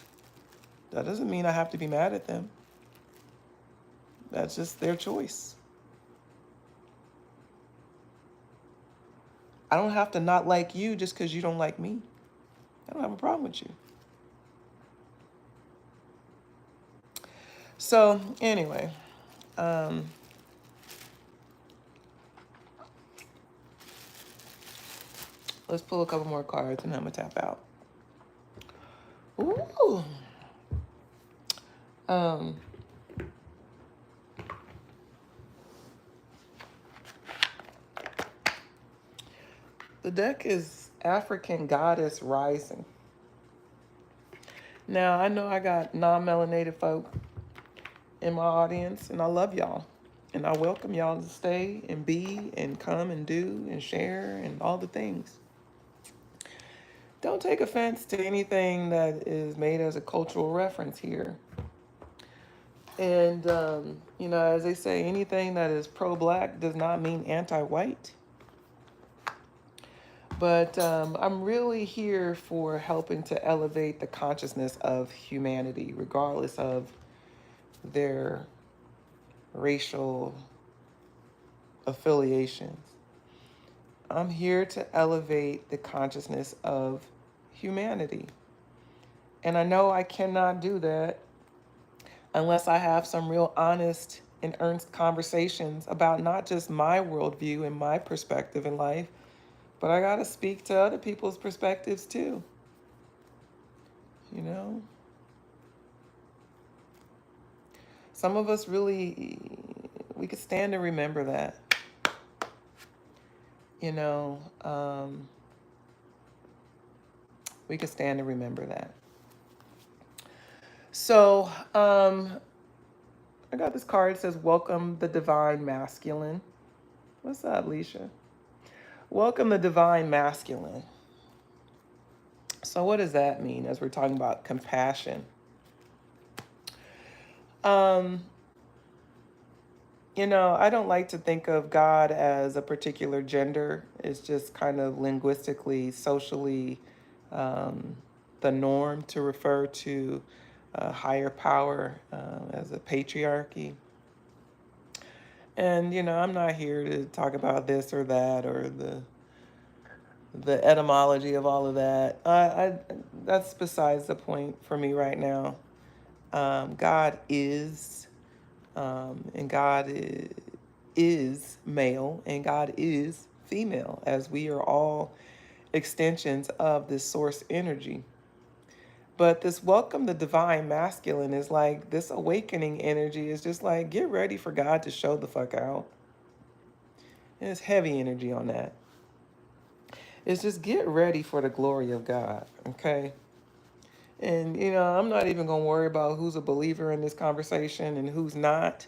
That doesn't mean I have to be mad at them. That's just their choice. I don't have to not like you just because you don't like me. I don't have a problem with you. So, anyway, let's pull a couple more cards and I'm going to tap out. Ooh. The deck is African Goddess Rising. Now, I know I got non-melanated folk in my audience, and I love y'all. And I welcome y'all to stay and be and come and do and share and all the things. Don't take offense to anything that is made as a cultural reference here. And, you know, as they say, anything that is pro-black does not mean anti-white. But I'm really here for helping to elevate the consciousness of humanity, regardless of their racial affiliations. I'm here to elevate the consciousness of humanity. And I know I cannot do that unless I have some real honest and earnest conversations about not just my worldview and my perspective in life, but I gotta speak to other people's perspectives too. You know? Some of us really, we could stand to remember that. You know, we could stand to remember that. So, I got this card that says, Welcome the Divine Masculine. What's up, Leisha? Welcome the Divine Masculine. So what does that mean as we're talking about compassion? You know, I don't like to think of God as a particular gender. It's just kind of linguistically, socially, the norm to refer to a higher power as a patriarchy. And, you know, I'm not here to talk about this or that or the etymology of all of that. That's besides the point for me right now. God is, and God is male, and God is female, as we are all extensions of this source energy. But this welcome the divine masculine is like this awakening energy is just like, get ready for God to show the fuck out. And it's heavy energy on that. It's just get ready for the glory of God, okay? And, you know, I'm not even going to worry about who's a believer in this conversation and who's not.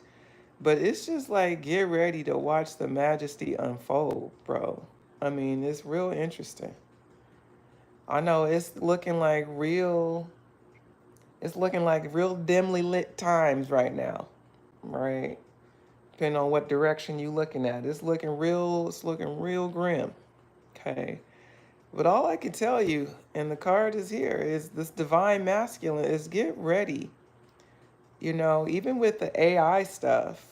But it's just like, get ready to watch the majesty unfold, bro. I mean, it's real interesting. I know it's looking like real dimly lit times right now, right? Depending on what direction you're looking at. It's looking real grim, okay? But all I can tell you, and the card is here, is this divine masculine is get ready. You know, even with the AI stuff,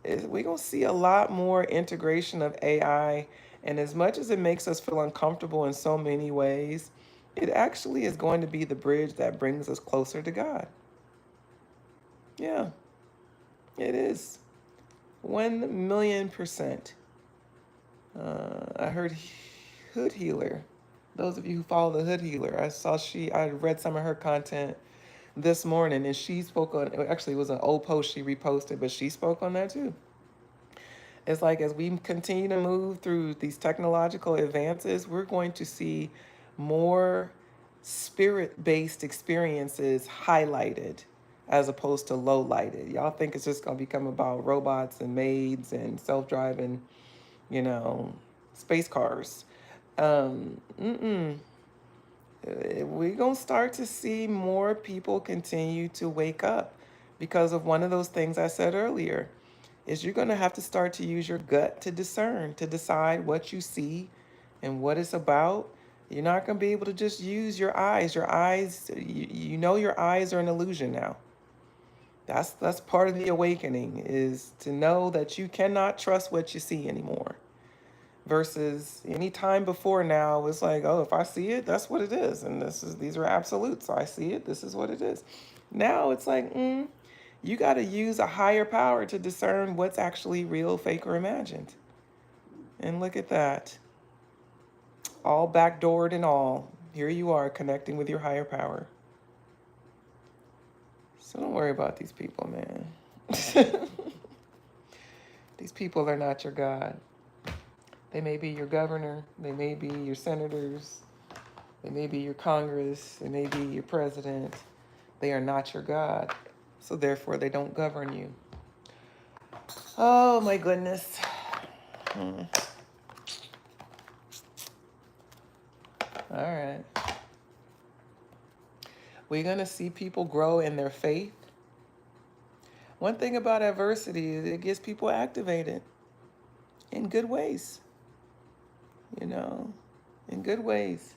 we're going to see a lot more integration of AI And as much as it makes us feel uncomfortable in so many ways, it actually is going to be the bridge that brings us closer to God. Yeah, it is. 1,000,000%. I heard Hood Healer. Those of you who follow the Hood Healer, I read some of her content this morning, and she spoke on, actually, it was an old post she reposted, but she spoke on that too. It's like as we continue to move through these technological advances, we're going to see more spirit based experiences highlighted as opposed to low lighted. Y'all think it's just going to become about robots and maids and self driving, you know, space cars. Mm-mm. We're going to start to see more people continue to wake up because of one of those things I said earlier is you're going to have to start to use your gut to discern, to decide what you see and what it's about. You're not going to be able to just use your eyes. Your eyes, you know your eyes are an illusion now. That's part of the awakening is to know that you cannot trust what you see anymore. Versus any time before now, it's like, oh, if I see it, that's what it is. And these are absolutes. So I see it, this is what it is. Now it's like, you got to use a higher power to discern what's actually real, fake, or imagined. And look at that. All backdoored and all. Here you are connecting with your higher power. So don't worry about these people, man. These people are not your God. They may be your governor. They may be your senators. They may be your Congress. They may be your president. They are not your God. So therefore, they don't govern you. Oh, my goodness. All right. We're going to see people grow in their faith. One thing about adversity is it gets people activated in good ways. You know, in good ways.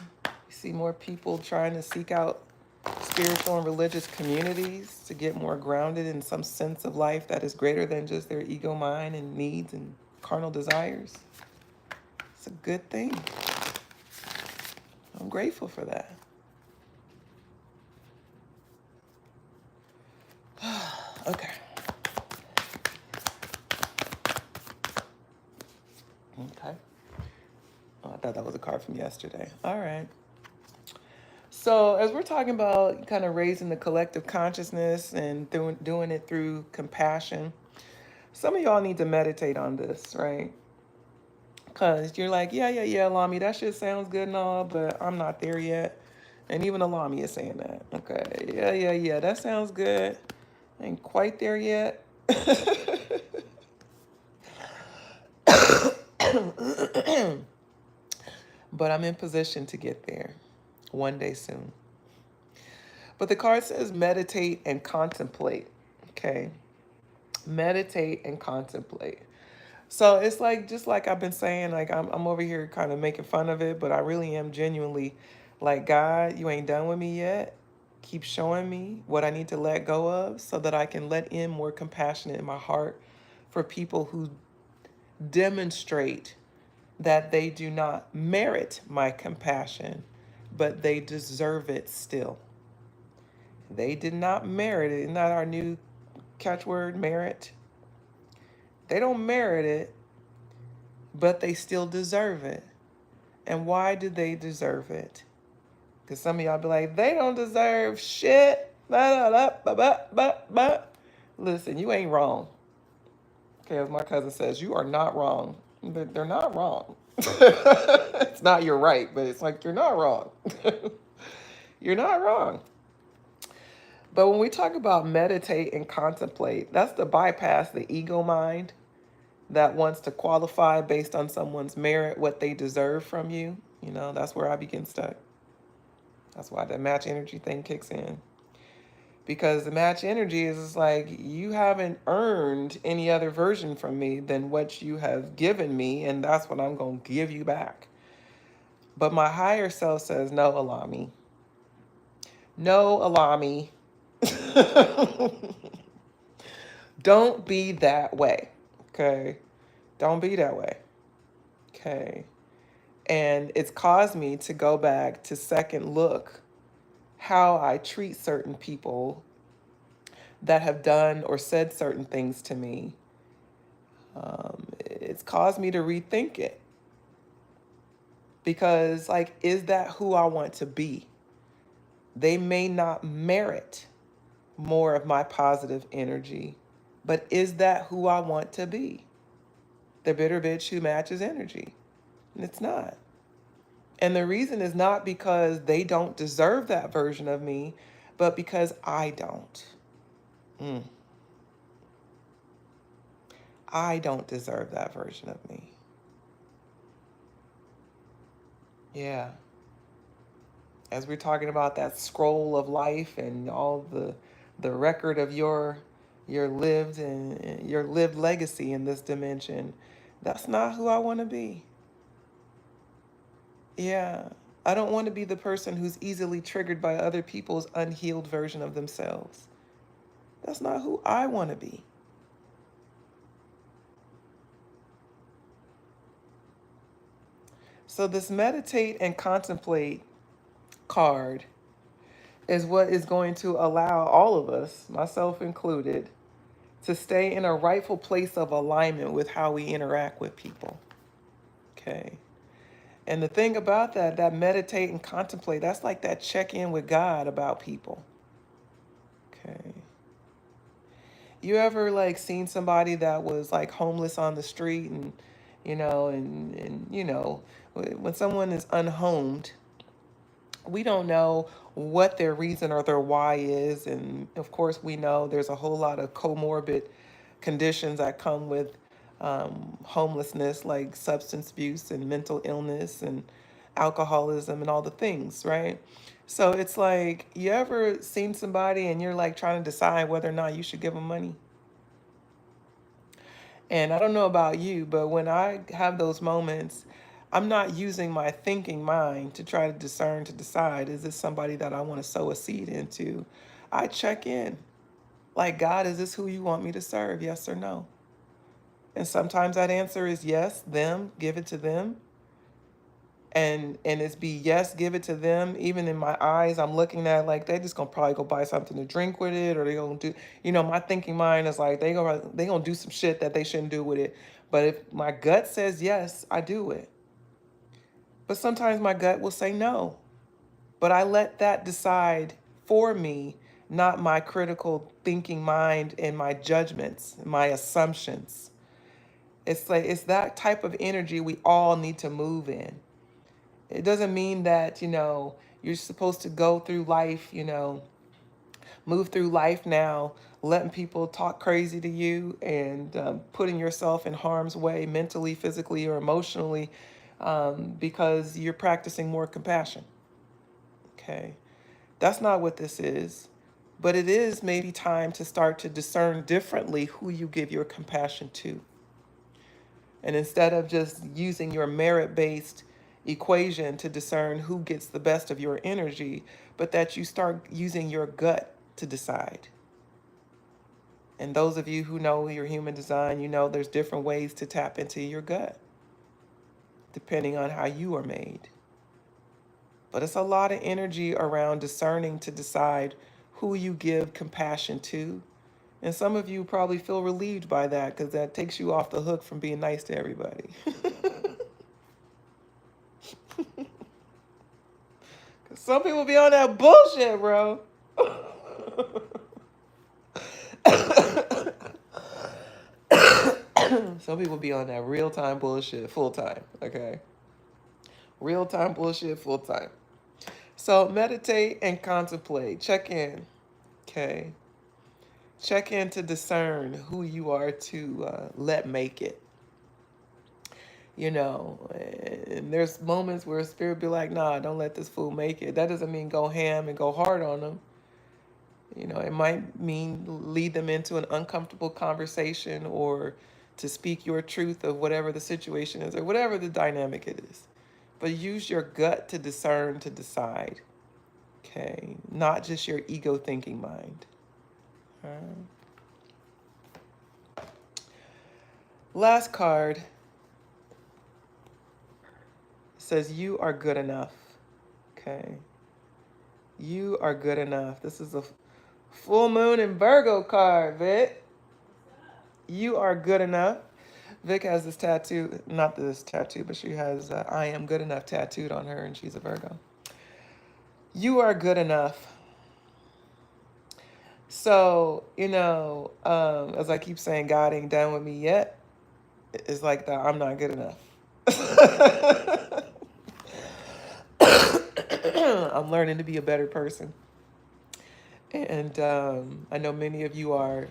You see more people trying to seek out spiritual and religious communities to get more grounded in some sense of life that is greater than just their ego mind and needs and carnal desires. It's a good thing. I'm grateful for that. Okay. Okay. Oh, I thought that was a card from yesterday. All right. So as we're talking about kind of raising the collective consciousness and doing it through compassion, some of y'all need to meditate on this, right? Because you're like, yeah, Lami, that shit sounds good and all, but I'm not there yet. And even Alami is saying that. Okay, yeah, that sounds good. Ain't quite there yet. But I'm in position to get there one day soon. But the card says meditate and contemplate. Okay. Meditate and contemplate. So it's like, just like I've been saying, like I'm over here kind of making fun of it, but I really am genuinely like, God, you ain't done with me yet. Keep showing me what I need to let go of so that I can let in more compassion in my heart for people who demonstrate that they do not merit my compassion, but they deserve it still. They did not merit it. Isn't that our new catchword, merit? They don't merit it, but they still deserve it. And why do they deserve it? Because some of y'all be like, they don't deserve shit. Listen, you ain't wrong. Okay, as my cousin says, you are not wrong. They're not wrong. It's not you're right, but it's like you're not wrong. You're not wrong. But when we talk about meditate and contemplate, that's to bypass the ego mind that wants to qualify based on someone's merit, what they deserve from you. You know, that's where I begin stuck. That's why the match energy thing kicks in. Because the match energy is like, you haven't earned any other version from me than what you have given me, and that's what I'm going to give you back. But my higher self says, no, Alami. No, Alami. Don't be that way, okay? Don't be that way. Okay. And it's caused me to go back to second look how I treat certain people that have done or said certain things to me. It's caused me to rethink it because, like, is that who I want to be? They may not merit more of my positive energy, but is that who I want to be? The bitter bitch who matches energy. And it's not. And the reason is not because they don't deserve that version of me, but because I don't. Mm. I don't deserve that version of me. Yeah. As we're talking about that scroll of life and all the record of your lived legacy in this dimension, that's not who I want to be. Yeah. I don't want to be the person who's easily triggered by other people's unhealed version of themselves. That's not who I want to be. So this meditate and contemplate card is what is going to allow all of us, myself included, to stay in a rightful place of alignment with how we interact with people. Okay. And the thing about that meditate and contemplate, that's like that check in with God about people. Okay. You ever like seen somebody that was like homeless on the street and when someone is unhomed, we don't know what their reason or their why is. And of course, we know there's a whole lot of comorbid conditions that come with homelessness, like substance abuse and mental illness and alcoholism and all the things, right? So it's like, you ever seen somebody and you're like trying to decide whether or not you should give them money? And I don't know about you, but when I have those moments, I'm not using my thinking mind to try to discern, to decide, is this somebody that I want to sow a seed into? I check in. Like, God, is this who you want me to serve? Yes or no? And sometimes that answer is yes, them, give it to them. And it's be yes, give it to them. Even in my eyes, I'm looking at like they just gonna probably go buy something to drink with it, or they gonna do, my thinking mind is like they gonna do some shit that they shouldn't do with it. But if my gut says yes, I do it. But sometimes my gut will say no. But I let that decide for me, not my critical thinking mind and my judgments, my assumptions. It's like it's that type of energy we all need to move in. It doesn't mean that, you're supposed to go through life, move through life now, letting people talk crazy to you and putting yourself in harm's way mentally, physically, or emotionally because you're practicing more compassion. Okay. That's not what this is. But it is maybe time to start to discern differently who you give your compassion to. And instead of just using your merit based equation to discern who gets the best of your energy, but that you start using your gut to decide. And those of you who know your human design, there's different ways to tap into your gut, depending on how you are made. But it's a lot of energy around discerning to decide who you give compassion to. And some of you probably feel relieved by that because that takes you off the hook from being nice to everybody. Some people be on that bullshit, bro. Some people be on that real time bullshit full time, okay? Real time bullshit full time. So meditate and contemplate. Check in, okay? Check in to discern who you are to let make it. And there's moments where spirit be like, nah, don't let this fool make it. That doesn't mean go ham and go hard on them. It might mean lead them into an uncomfortable conversation or to speak your truth of whatever the situation is or whatever the dynamic it is. But use your gut to discern, to decide. Okay, not just your ego thinking mind. Last card says you are good enough. Okay. You are good enough. This is a full moon in Virgo card, Vic. You are good enough. Vic has this tattoo, not this tattoo, but she has I am good enough tattooed on her, and she's a Virgo. You are good enough. So, as I keep saying, God ain't done with me yet. It's like that I'm not good enough. I'm learning to be a better person. And I know many of you are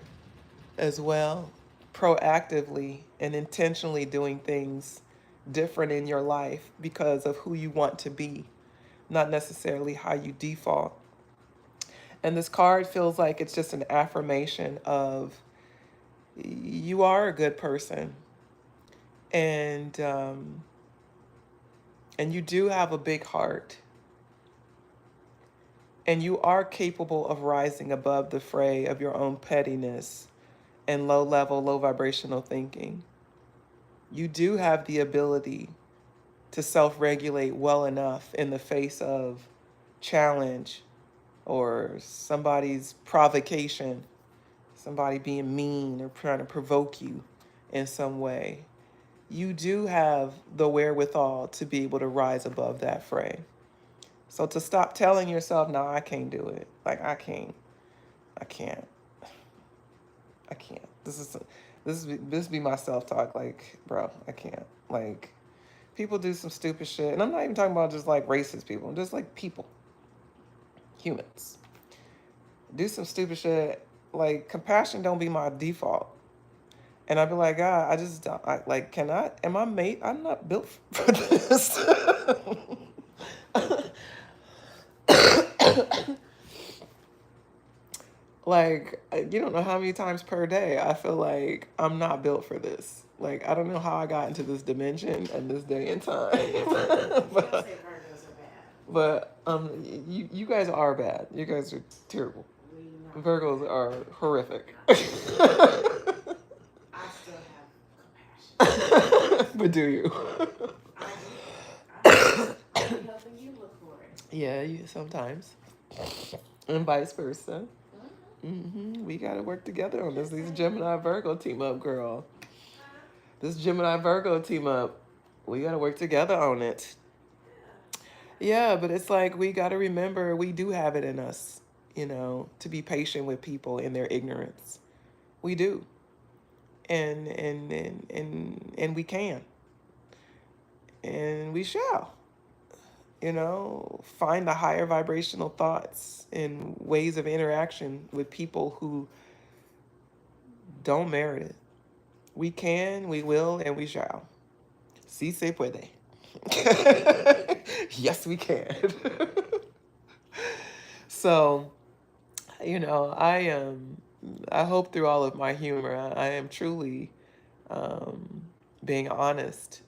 as well, proactively and intentionally doing things different in your life because of who you want to be, not necessarily how you default. And this card feels like it's just an affirmation of you are a good person, and you do have a big heart, and you are capable of rising above the fray of your own pettiness and low level, low vibrational thinking. You do have the ability to self regulate well enough in the face of challenge or somebody's provocation, somebody being mean or trying to provoke you in some way. You do have the wherewithal to be able to rise above that fray. So to stop telling yourself, no, I can't do it. Like, I can't. This be my self-talk. Like, bro, I can't. Like, people do some stupid shit. And I'm not even talking about just like racist people. Just like people. Humans. Do some stupid shit. Like, compassion don't be my default. And I'd be like, God, I just don't, am I made? I'm not built for this. Like, you don't know how many times per day I feel like I'm not built for this. Like, I don't know how I got into this dimension and this day and time. but you guys are bad. You guys are terrible. Virgos are horrific. I still have compassion. But do you? I'm helping you look for it. Yeah, sometimes. And vice versa. We gotta work together on this. These Gemini Virgo team up, girl. This Gemini Virgo team up. We gotta work together on it. Yeah, but it's like we gotta remember we do have it in us, to be patient with people in their ignorance. We do. And we can. And we shall. Find the higher vibrational thoughts and ways of interaction with people who don't merit it. We can, we will, and we shall. Si se puede. Yes, we can. So, I hope through all of my humor, I am truly being honest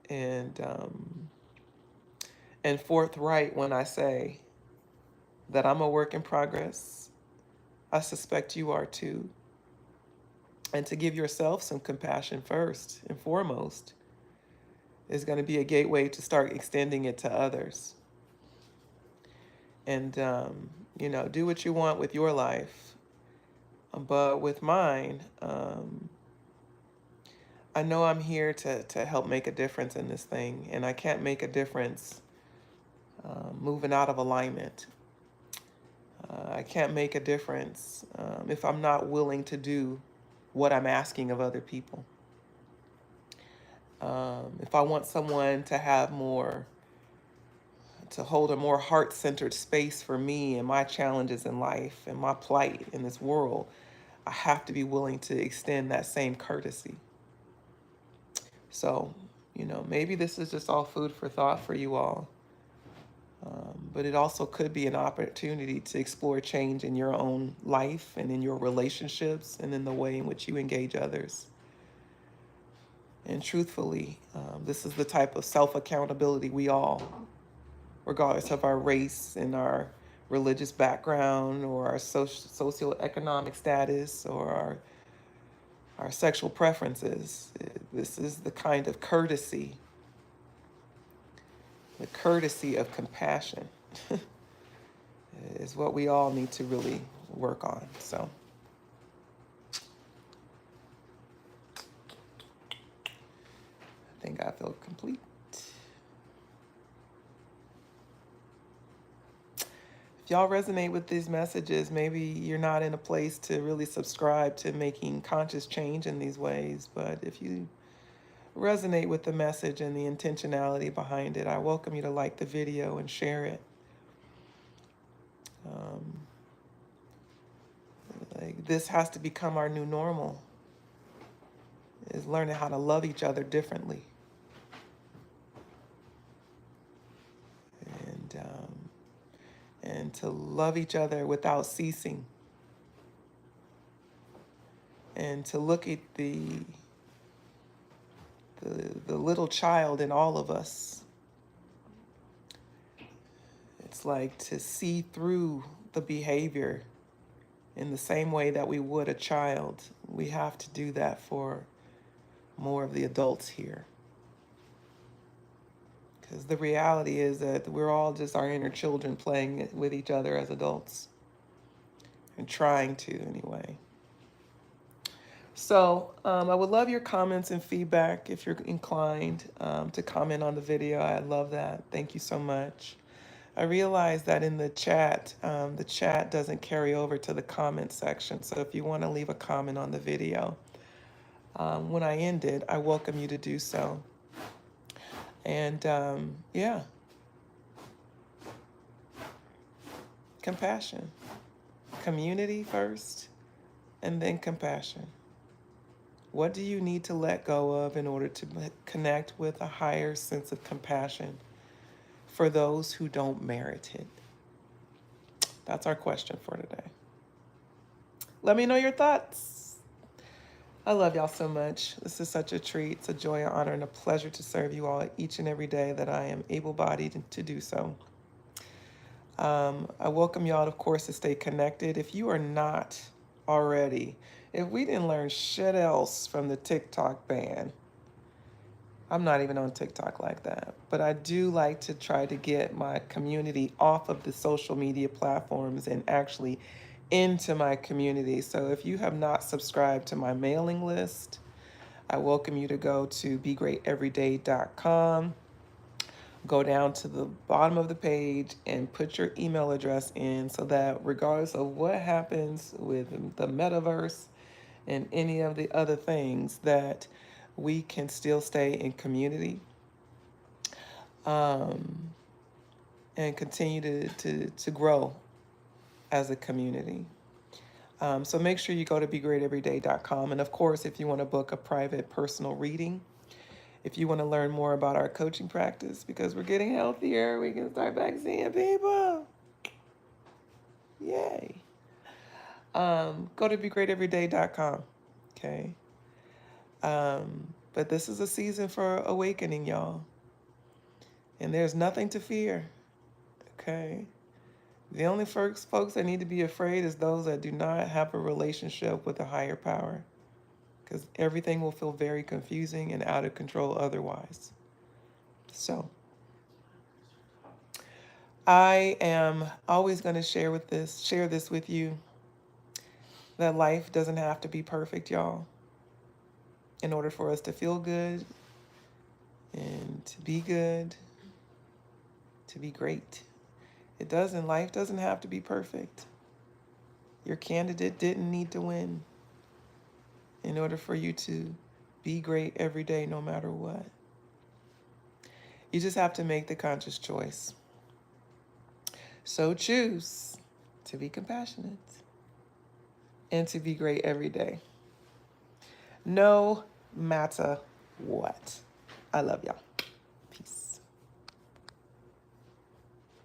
and forthright when I say that I'm a work in progress. I suspect you are too. And to give yourself some compassion first and foremost is going to be a gateway to start extending it to others. And, do what you want with your life. But with mine, I know I'm here to help make a difference in this thing. And I can't make a difference moving out of alignment. I can't make a difference if I'm not willing to do what I'm asking of other people. If I want someone to hold a more heart-centered space for me and my challenges in life and my plight in this world, I have to be willing to extend that same courtesy. So, maybe this is just all food for thought for you all. But it also could be an opportunity to explore change in your own life and in your relationships and in the way in which you engage others. And truthfully, this is the type of self-accountability we all, regardless of our race and our religious background or our socioeconomic status or our sexual preferences, this is the kind of courtesy The courtesy of compassion is what we all need to really work on. So I think I feel complete. If y'all resonate with these messages, maybe you're not in a place to really subscribe to making conscious change in these ways, but if you resonate with the message and the intentionality behind it, I welcome you to like the video and share it. Like, this has to become our new normal, is learning how to love each other differently. And to love each other without ceasing. And to look at the little child in all of us. It's like to see through the behavior in the same way that we would a child. We have to do that for more of the adults here. Because the reality is that we're all just our inner children playing with each other as adults. And trying to, anyway. So I would love your comments and feedback if you're inclined to comment on the video. I love that. Thank you so much. I realize that in the chat doesn't carry over to the comment section. So if you want to leave a comment on the video, when I end it, I welcome you to do so. And yeah, compassion, community first, and then compassion. What do you need to let go of in order to connect with a higher sense of compassion for those who don't merit it? That's our question for today. Let me know your thoughts. I love y'all so much. This is such a treat. It's a joy, an honor, and a pleasure to serve you all each and every day that I am able-bodied to do so. I welcome y'all, of course, to stay connected. If you are not already, if we didn't learn shit else from the TikTok ban, I'm not even on TikTok like that, but I do like to try to get my community off of the social media platforms and actually into my community. So if you have not subscribed to my mailing list, I welcome you to go to begreateveryday.com. Go down to the bottom of the page and put your email address in so that regardless of what happens with the metaverse and any of the other things, that we can still stay in community and continue to grow as a community. So make sure you go to begreateveryday.com. And of course, if you want to book a private personal reading, if you want to learn more about our coaching practice, because we're getting healthier, we can start back seeing people. Yay. Go to begreateveryday.com. Okay. But this is a season for awakening, y'all. And there's nothing to fear. Okay. The only folks that need to be afraid is those that do not have a relationship with a higher power, because everything will feel very confusing and out of control otherwise. So I am always going to share this with you, that life doesn't have to be perfect, y'all, in order for us to feel good and to be good, to be great. Life doesn't have to be perfect. Your candidate didn't need to win in order for you to be great every day, no matter what. You just have to make the conscious choice. So choose to be compassionate and to be great every day, no matter what. I love y'all.